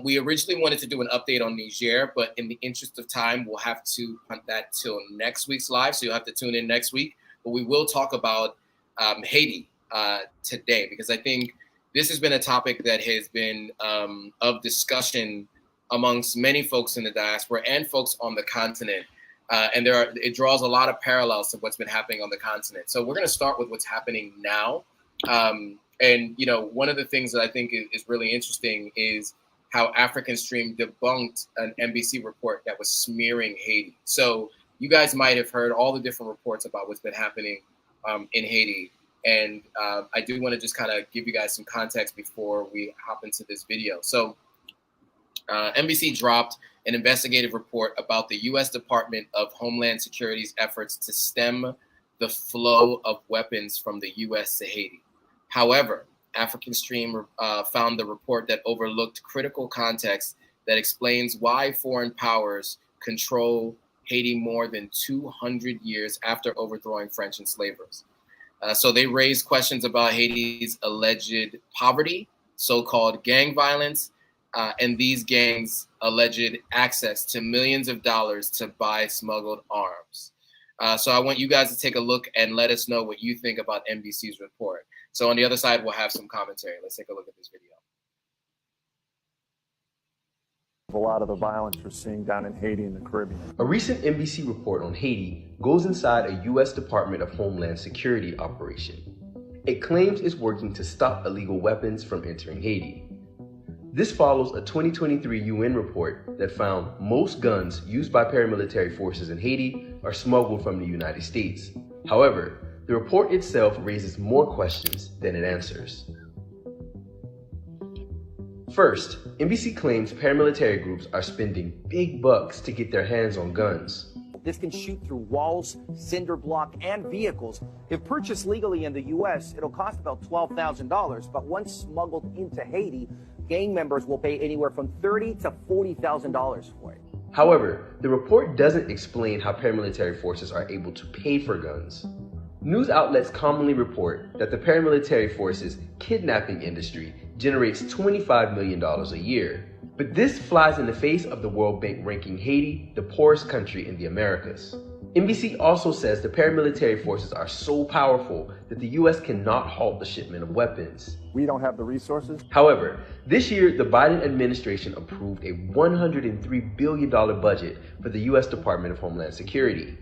We originally wanted to do an update on Niger, but in the interest of time, we'll have to punt that till next week's live. So you'll have to tune in next week. But we will talk about Haiti today, because I think this has been a topic that has been of discussion amongst many folks in the diaspora and folks on the continent. And it draws a lot of parallels to what's been happening on the continent. So we're going to start with what's happening now. And, you know, one of the things that I think is really interesting is how African Stream debunked an NBC report that was smearing Haiti. So you guys might have heard all the different reports about what's been happening in Haiti. And I do want to just kind of give you guys some context before we hop into this video. So NBC dropped an investigative report about the U.S. Department of Homeland Security's efforts to stem the flow of weapons from the U.S. to Haiti. However, African Stream found the report that overlooked critical context that explains why foreign powers control Haiti more than 200 years after overthrowing French enslavers. So they raised questions about Haiti's alleged poverty, so-called gang violence, and these gangs' alleged access to millions of dollars to buy smuggled arms. So I want you guys to take a look and let us know what you think about NBC's report. So on the other side, we'll have some commentary. Let's take a look at this video. A lot of the violence we're seeing down in Haiti and the Caribbean. A recent NBC report on Haiti goes inside a U.S. Department of Homeland Security operation. It claims it's working to stop illegal weapons from entering Haiti. This follows a 2023 UN report that found most guns used by paramilitary forces in Haiti are smuggled from the United States. However, the report itself raises more questions than it answers. First, NBC claims paramilitary groups are spending big bucks to get their hands on guns. This can shoot through walls, cinder block, and vehicles. If purchased legally in the U.S., it'll cost about $12,000, but once smuggled into Haiti, gang members will pay anywhere from $30,000 to $40,000 for it. However, the report doesn't explain how paramilitary forces are able to pay for guns. News outlets commonly report that the paramilitary forces' kidnapping industry generates $25 million a year. But this flies in the face of the World Bank ranking Haiti the poorest country in the Americas. NBC also says the paramilitary forces are so powerful that the U.S. cannot halt the shipment of weapons. We don't have the resources. However, this year, the Biden administration approved a $103 billion budget for the U.S. Department of Homeland Security.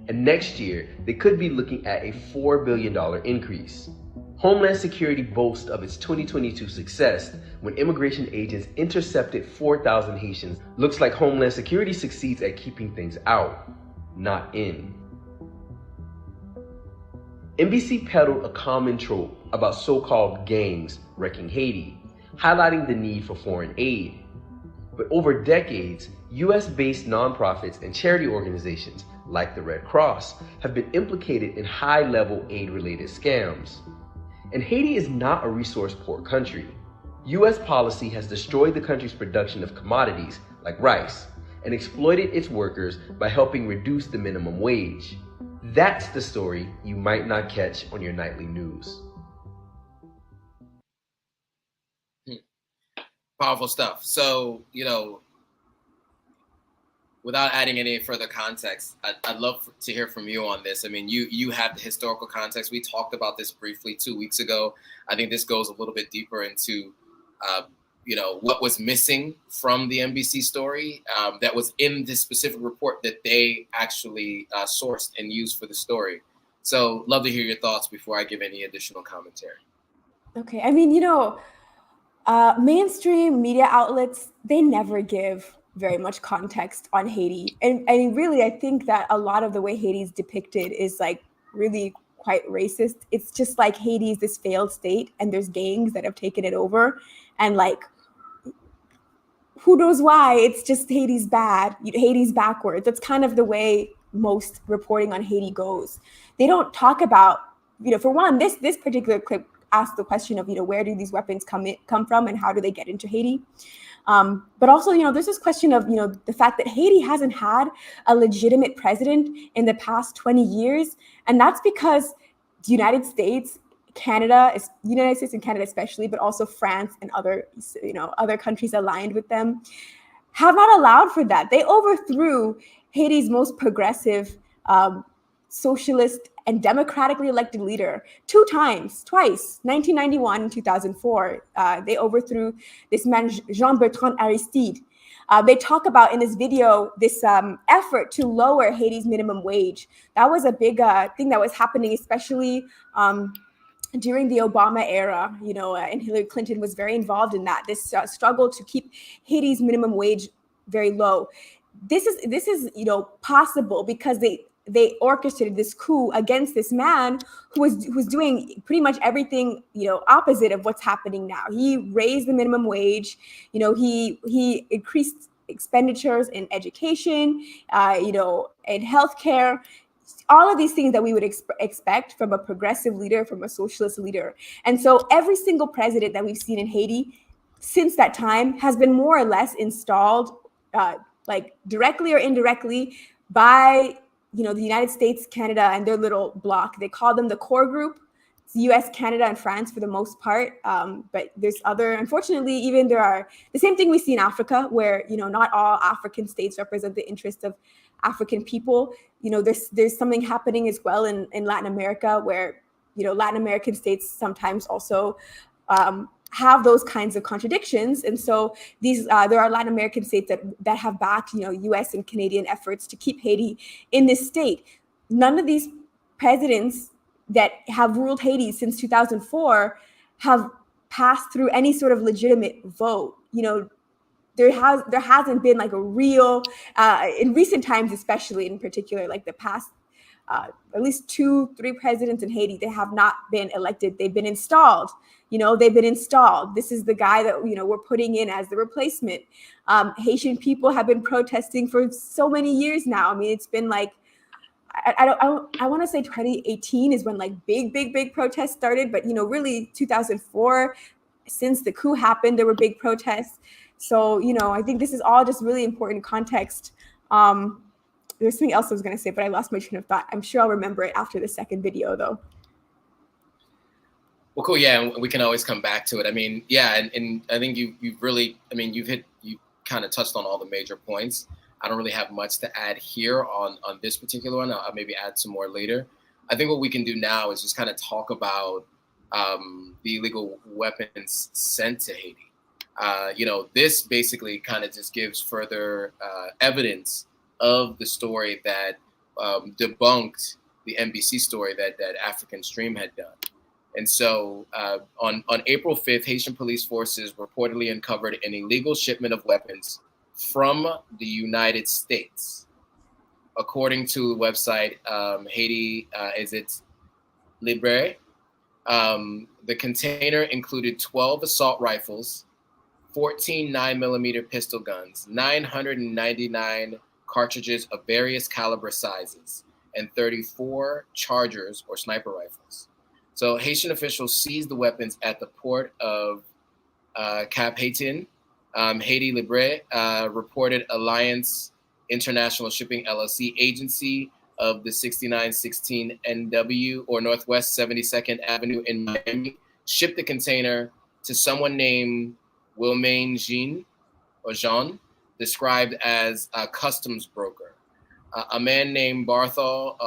And next year, they could be looking at a $4 billion increase. Homeland Security boasts of its 2022 success when immigration agents intercepted 4,000 Haitians. Looks like Homeland Security succeeds at keeping things out, not in. NBC peddled a common trope about so-called gangs wrecking Haiti, highlighting the need for foreign aid. But over decades, US-based nonprofits and charity organizations like the Red Cross have been implicated in high-level aid-related scams. And Haiti is not a resource-poor country. US policy has destroyed the country's production of commodities like rice and exploited its workers by helping reduce the minimum wage. That's the story you might not catch on your nightly news. Powerful stuff. So, you know, without adding any further context, I'd love to hear from you on this. I mean, you have the historical context. We talked about this briefly 2 weeks ago. I think this goes a little bit deeper into, you know, what was missing from the NBC story that was in this specific report that they actually sourced and used for the story. So love to hear your thoughts before I give any additional commentary. Okay. I mean, you know, mainstream media outlets, they never give very much context on Haiti. And really, I think that a lot of the way Haiti's depicted is like really quite racist. It's just like Haiti is this failed state and there's gangs that have taken it over. And like, who knows why? It's just Haiti's bad. Haiti's backwards. That's kind of the way most reporting on Haiti goes. They don't talk about, you know, for one, this particular clip asked the question of, you know, where do these weapons come from and how do they get into Haiti? But also, you know, there's this question of, you know, the fact that Haiti hasn't had a legitimate president in the past 20 years. And that's because the United States and Canada especially, but also France and other countries aligned with them have not allowed for that. They overthrew Haiti's most progressive, socialist and democratically elected leader twice, 1991 and 2004. They overthrew this man, Jean-Bertrand Aristide. They talk about in this video this effort to lower Haiti's minimum wage. That was a big thing that was happening, especially during the Obama era, and Hillary Clinton was very involved in that. This struggle to keep Haiti's minimum wage very low. This is possible because they orchestrated this coup against this man who was doing pretty much everything opposite of what's happening now. He raised the minimum wage. He increased expenditures in education, in healthcare. All of these things that we would expect from a progressive leader, from a socialist leader. And so every single president that we've seen in Haiti since that time has been more or less installed, like directly or indirectly, by the United States, Canada, and their little bloc. They call them the core group. It's US, Canada, and France for the most part. But there's other, unfortunately, even there are the same thing we see in Africa, where not all African states represent the interests of African people. There's something happening as well in Latin America, where Latin American states sometimes also have those kinds of contradictions. And so there are Latin American states that have backed US and Canadian efforts to keep Haiti in this state. None of these presidents that have ruled Haiti since 2004 have passed through any sort of legitimate vote. There hasn't been like a real in recent times, especially in particular, like the past at least 2-3 presidents in Haiti, they have not been elected. They've been installed. This is the guy that we're putting in as the replacement. Haitian people have been protesting for so many years now. I mean, it's been like I want to say 2018 is when like big protests started, but really 2004, since the coup happened, there were big protests. So, I think this is all just really important context. There's something else I was going to say, but I lost my train of thought. I'm sure I'll remember it after the second video, though. Well, cool. Yeah, and we can always come back to it. I mean, yeah, and I think you kind of touched on all the major points. I don't really have much to add here on this particular one. I'll maybe add some more later. I think what we can do now is just kind of talk about the illegal weapons sent to Haiti. This basically kind of just gives further evidence of the story that debunked the NBC story that African Stream had done. And so on April 5th, Haitian police forces reportedly uncovered an illegal shipment of weapons from the United States. According to the website Haiti, is it Libre? The container included 12 assault rifles, 14 9mm pistol guns, 999 cartridges of various caliber sizes, and 34 chargers or sniper rifles. So Haitian officials seized the weapons at the port of Cap Haitien. Haiti Libre reported Alliance International Shipping LLC agency of the 6916 NW or Northwest 72nd Avenue in Miami shipped the container to someone named Wilmaine Jean, described as a customs broker. A man named Barthol,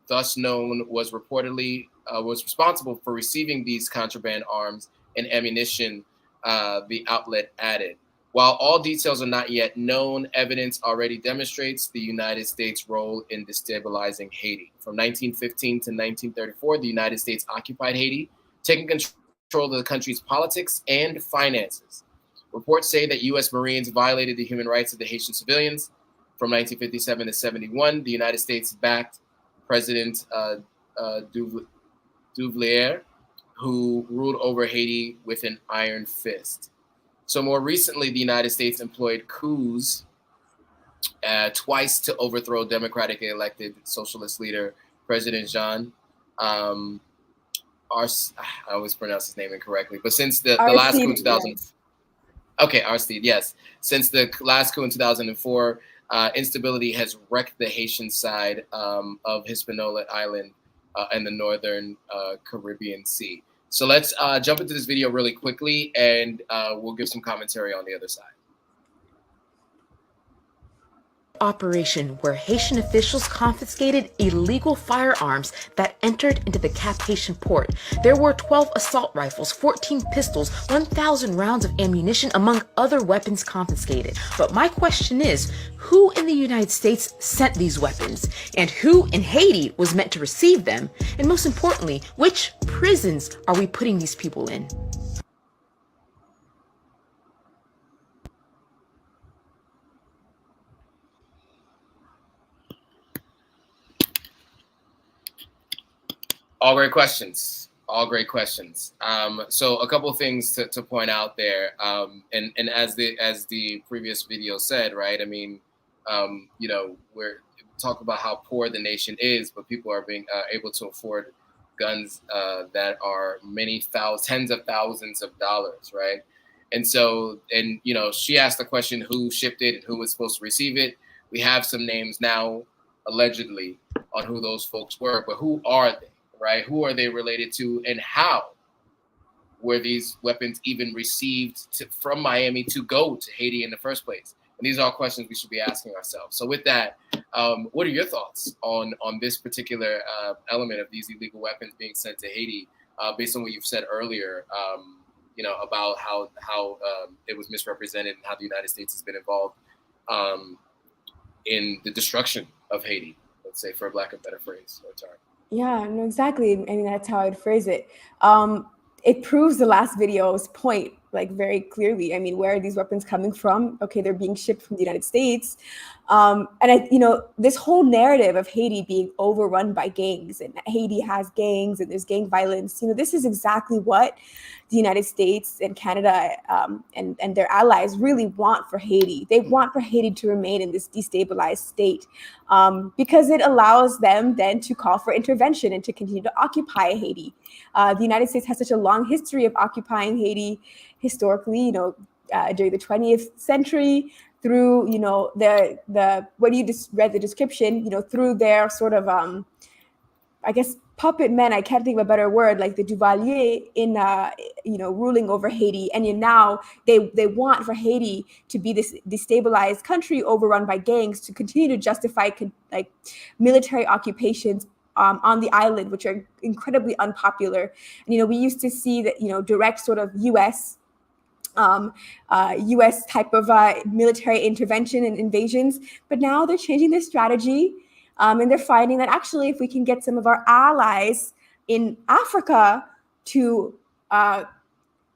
thus known, was reportedly was responsible for receiving these contraband arms and ammunition, the outlet added. While all details are not yet known, evidence already demonstrates the United States' role in destabilizing Haiti. From 1915 to 1934, the United States occupied Haiti, taking control of the country's politics and finances. Reports say that U.S. Marines violated the human rights of the Haitian civilians. From 1957 to 71, the United States backed President Duvalier, who ruled over Haiti with an iron fist. So more recently, the United States employed coups twice to overthrow democratically elected socialist leader President Jean. I always pronounce his name incorrectly, but since the last coup in 2000, okay, Aristide, yes. Since the last coup in 2004, instability has wrecked the Haitian side of Hispaniola Island and the northern Caribbean Sea. So let's jump into this video really quickly, and we'll give some commentary on the other side. operation where Haitian officials confiscated illegal firearms that entered into the Cap-Haitian port. There were 12 assault rifles, 14 pistols, 1,000 rounds of ammunition, among other weapons confiscated. But my question is, who in the United States sent these weapons? And who in Haiti was meant to receive them? And most importantly, which prisons are we putting these people in? All great questions. All great questions. So a couple of things to point out there. And as the previous video said, right? I mean, you know, we're talking about how poor the nation is, but people are being able to afford guns that are tens of thousands of dollars, right? And so, and you know, she asked the question, who shipped it and who was supposed to receive it. We have some names now, allegedly, on who those folks were, but who are they? Right? Who are they related to, and how were these weapons even received from Miami to go to Haiti in the first place? And these are all questions we should be asking ourselves. So with that, what are your thoughts on this particular element of these illegal weapons being sent to Haiti, based on what you've said earlier, you know, about how it was misrepresented and how the United States has been involved in the destruction of Haiti, let's say, for lack of a better phrase or term? Yeah, no, exactly. I mean, that's how I'd phrase it. It proves the last video's point, like, very clearly. I mean, where are these weapons coming from? Okay, they're being shipped from the United States. And you know, this whole narrative of Haiti being overrun by gangs, and Haiti has gangs and there's gang violence, you know, this is exactly what the United States and Canada and their allies really want for Haiti. They want for Haiti to remain in this destabilized state because it allows them then to call for intervention and to continue to occupy Haiti. The United States has such a long history of occupying Haiti historically, you know, during the 20th century, through, you know, the when you just read the description, you know, through their sort of I guess puppet men, I can't think of a better word, like the Duvalier in you know, ruling over Haiti. And now they want for Haiti to be this destabilized country overrun by gangs to continue to justify like military occupations on the island, which are incredibly unpopular. And, you know, we used to see that, you know, direct sort of U.S. Type of military intervention and invasions, but now they're changing their strategy, and they're finding that actually, if we can get some of our allies in Africa to,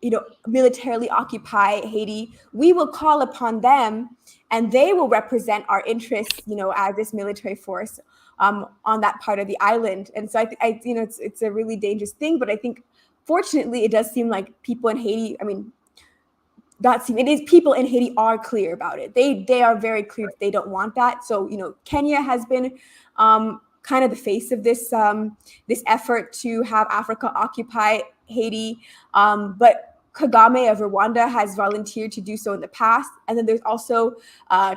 you know, militarily occupy Haiti, we will call upon them, and they will represent our interests, you know, as this military force on that part of the island. And so I you know, it's a really dangerous thing, but I think fortunately it does seem like people in Haiti, I mean, it is, people in Haiti are clear about it. They are very clear that they don't want that. So, you know, Kenya has been kind of the face of this this effort to have Africa occupy Haiti, but Kagame of Rwanda has volunteered to do so in the past. And then there's also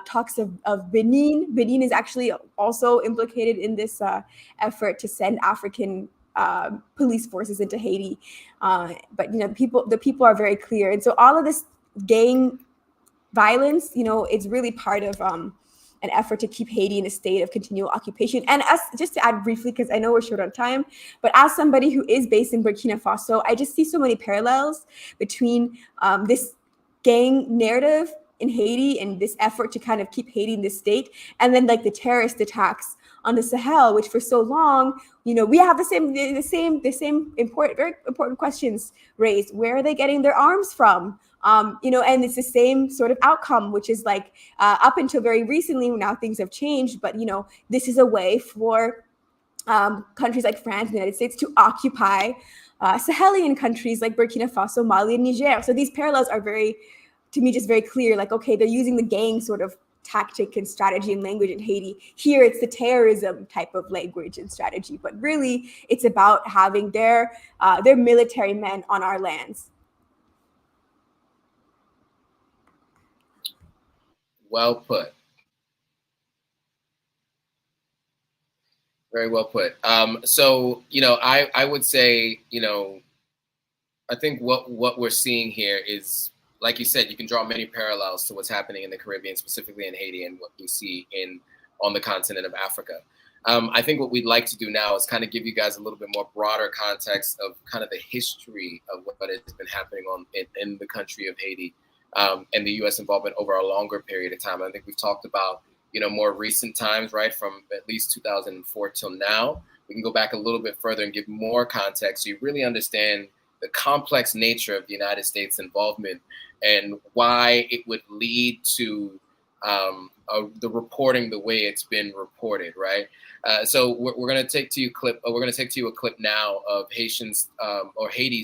talks of Benin. Benin is actually also implicated in this effort to send African police forces into Haiti. But, you know, the people are very clear. And so all of this gang violence, you know, it's really part of an effort to keep Haiti in a state of continual occupation. And as, just to add briefly, because I know we're short on time, but as somebody who is based in Burkina Faso, I just see so many parallels between this gang narrative in Haiti and this effort to kind of keep Haiti in this state, and then like the terrorist attacks on the Sahel, which for so long, you know, we have the same important, very important questions raised. Where are they getting their arms from? You know, and it's the same sort of outcome, which is like up until very recently, now things have changed, but, you know, this is a way for countries like France and the United States to occupy Sahelian countries like Burkina Faso, Mali, and Niger. So these parallels are very, to me, just very clear. Like, okay, they're using the gang sort of tactic and strategy and language in Haiti. Here, it's the terrorism type of language and strategy, but really, it's about having their military men on our lands. Well put. Very well put. So, you know, I would say, you know, I think what we're seeing here is like you said, you can draw many parallels to what's happening in the Caribbean, specifically in Haiti, and what we see on the continent of Africa. I think what we'd like to do now is kind of give you guys a little bit more broader context of kind of the history of what has been happening in the country of Haiti, and the U.S. involvement over a longer period of time. I think we've talked about, more recent times, right, from at least 2004 till now. We can go back a little bit further and give more context so you really understand the complex nature of the United States involvement and why it would lead to the reporting the way it's been reported, right? So we're going to take to you a clip now of Haiti's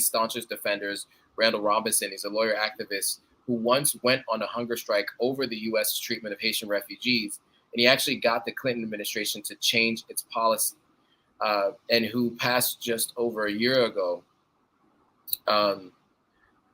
staunchest defenders, Randall Robinson. He's a lawyer activist who once went on a hunger strike over the U.S. treatment of Haitian refugees, and he actually got the Clinton administration to change its policy, and who passed just over a year ago.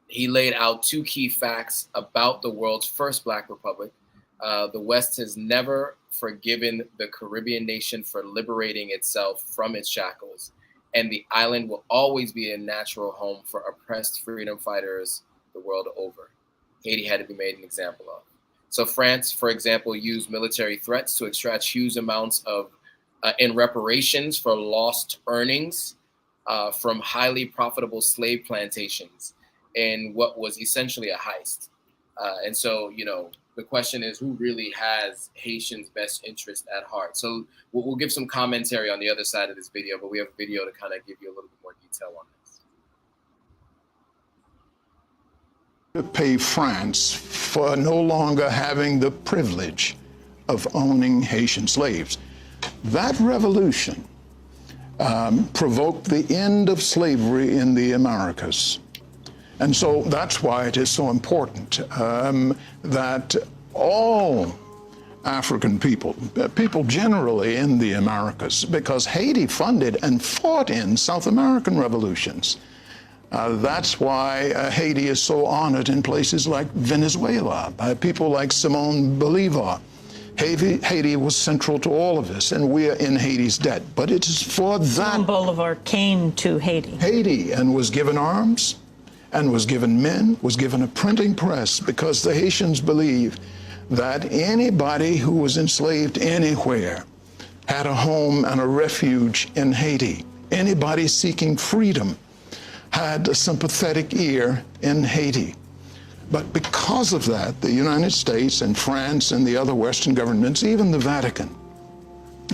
He laid out two key facts about the world's first Black republic. The West has never forgiven the Caribbean nation for liberating itself from its shackles, and the island will always be a natural home for oppressed freedom fighters the world over. Haiti had to be made an example of. So France, for example, used military threats to extract huge amounts of in reparations for lost earnings from highly profitable slave plantations in what was essentially a heist. And so, the question is, who really has Haitians' best interest at heart? So we'll give some commentary on the other side of this video, but we have a video to kind of give you a little bit more detail on this. To pay France for no longer having the privilege of owning Haitian slaves. That revolution provoked the end of slavery in the Americas. And so that's why it is so important that all African people generally in the Americas, because Haiti funded and fought in South American revolutions. That's why Haiti is so honored in places like Venezuela by people like Simon Bolivar. Haiti was central to all of this, and we're in Haiti's debt. But it is for that. Simon Bolivar came to Haiti. And was given arms, and was given men, was given a printing press, because the Haitians believed that anybody who was enslaved anywhere had a home and a refuge in Haiti. Anybody seeking freedom had a sympathetic ear in Haiti. But because of that, the United States and France and the other Western governments, even the Vatican,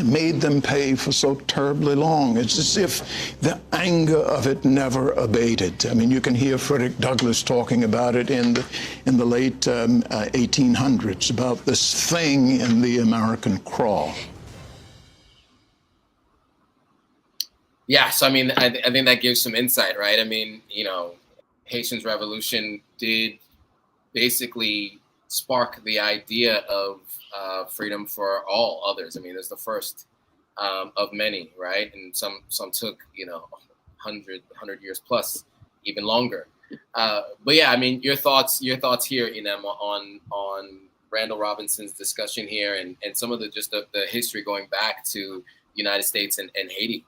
made them pay for so terribly long. It's as if the anger of it never abated. I mean, you can hear Frederick Douglass talking about it in the late 1800s, about this thing in the American crawl. Yeah, so I mean, I think that gives some insight, right? I mean, Haitian's revolution did basically spark the idea of freedom for all others. I mean, it's the first of many, right? And some took 100 years plus, even longer. But yeah, I mean, your thoughts here, Inem, on Randall Robinson's discussion here, and some of the history going back to the United States and Haiti.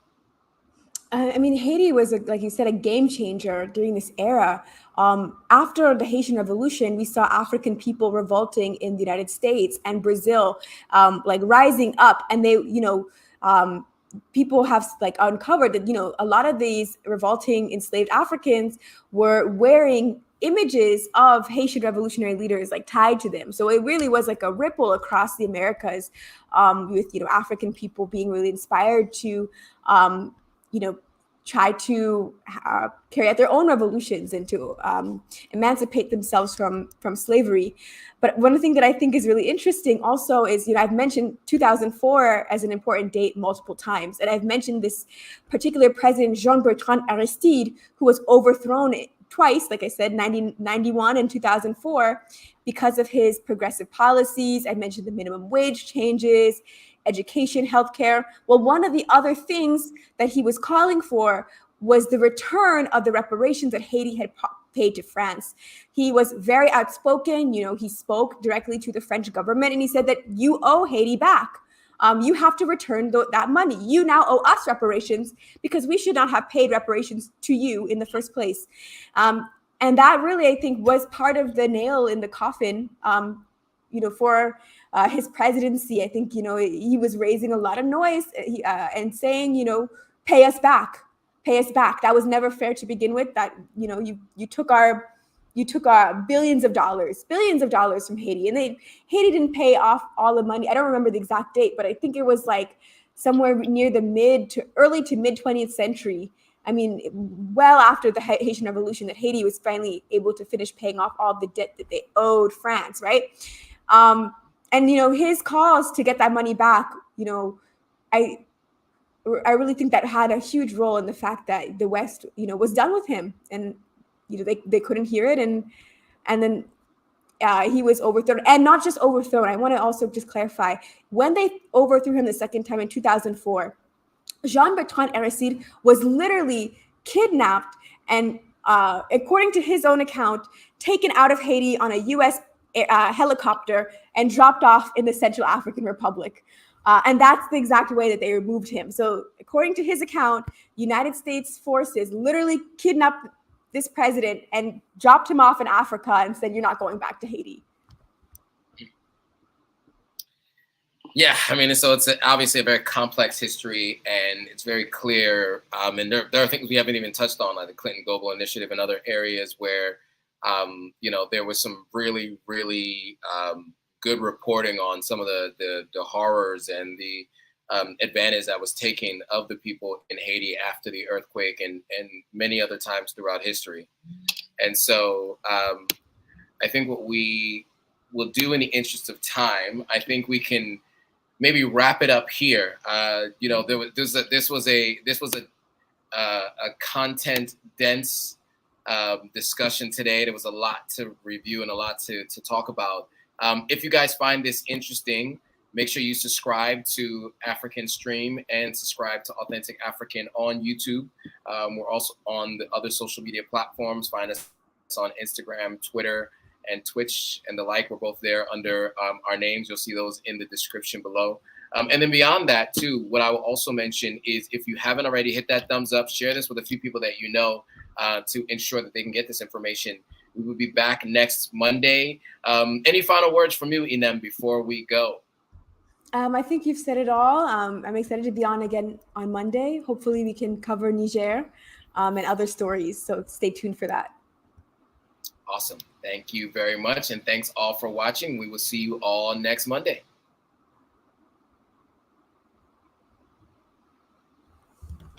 I mean, Haiti was, like you said, a game changer during this era. After the Haitian Revolution, we saw African people revolting in the United States and Brazil, rising up. And they, people have uncovered that, a lot of these revolting enslaved Africans were wearing images of Haitian revolutionary leaders tied to them. So it really was like a ripple across the Americas, with, African people being really inspired to, try to carry out their own revolutions and to emancipate themselves from slavery. But one thing that I think is really interesting also is, I've mentioned 2004 as an important date multiple times. And I've mentioned this particular president, Jean-Bertrand Aristide, who was overthrown twice, like I said, 1991 and 2004, because of his progressive policies. I mentioned the minimum wage changes, education, healthcare. Well, one of the other things that he was calling for was the return of the reparations that Haiti had paid to France. He was very outspoken. He spoke directly to the French government, and he said that you owe Haiti back. You have to return that money. You now owe us reparations because we should not have paid reparations to you in the first place. And that really, I think, was part of the nail in the coffin, for his presidency. I think, he was raising a lot of noise and saying, pay us back. That was never fair to begin with. That, you took our billions of dollars from Haiti, and Haiti didn't pay off all the money. I don't remember the exact date, but I think it was like somewhere near the early to mid 20th century. I mean, well after the Haitian Revolution, that Haiti was finally able to finish paying off all the debt that they owed France, right? And his cause to get that money back, I really think that had a huge role in the fact that the West, was done with him, and they couldn't hear it, and then he was overthrown. And not just overthrown, I want to also just clarify, when they overthrew him the second time in 2004, Jean-Bertrand Aristide was literally kidnapped and, according to his own account, taken out of Haiti on a U.S. Helicopter and dropped off in the Central African Republic. And that's the exact way that they removed him. So according to his account, United States forces literally kidnapped this president and dropped him off in Africa and said, you're not going back to Haiti. Yeah, I mean, so it's obviously a very complex history, and it's very clear. And there are things we haven't even touched on, like the Clinton Global Initiative and other areas where, there was some really, really good reporting on some of the horrors and the advantage that was taken of the people in Haiti after the earthquake and many other times throughout history. And so I think what we will do in the interest of time, I think we can maybe wrap it up here. This was a content dense discussion today. There was a lot to review and a lot to talk about. If you guys find this interesting, make sure you subscribe to African Stream and subscribe to Authentic African on YouTube. We're also on the other social media platforms. Find us on Instagram, Twitter, and Twitch and the like. We're both there under our names. You'll see those in the description below. And then beyond that, too, what I will also mention is if you haven't already, hit that thumbs up, share this with a few people that you know to ensure that they can get this information. We will be back next Monday. Any final words from you, Inem, before we go? I think you've said it all. I'm excited to be on again on Monday. Hopefully we can cover Niger and other stories. So stay tuned for that. Awesome. Thank you very much. And thanks all for watching. We will see you all next Monday.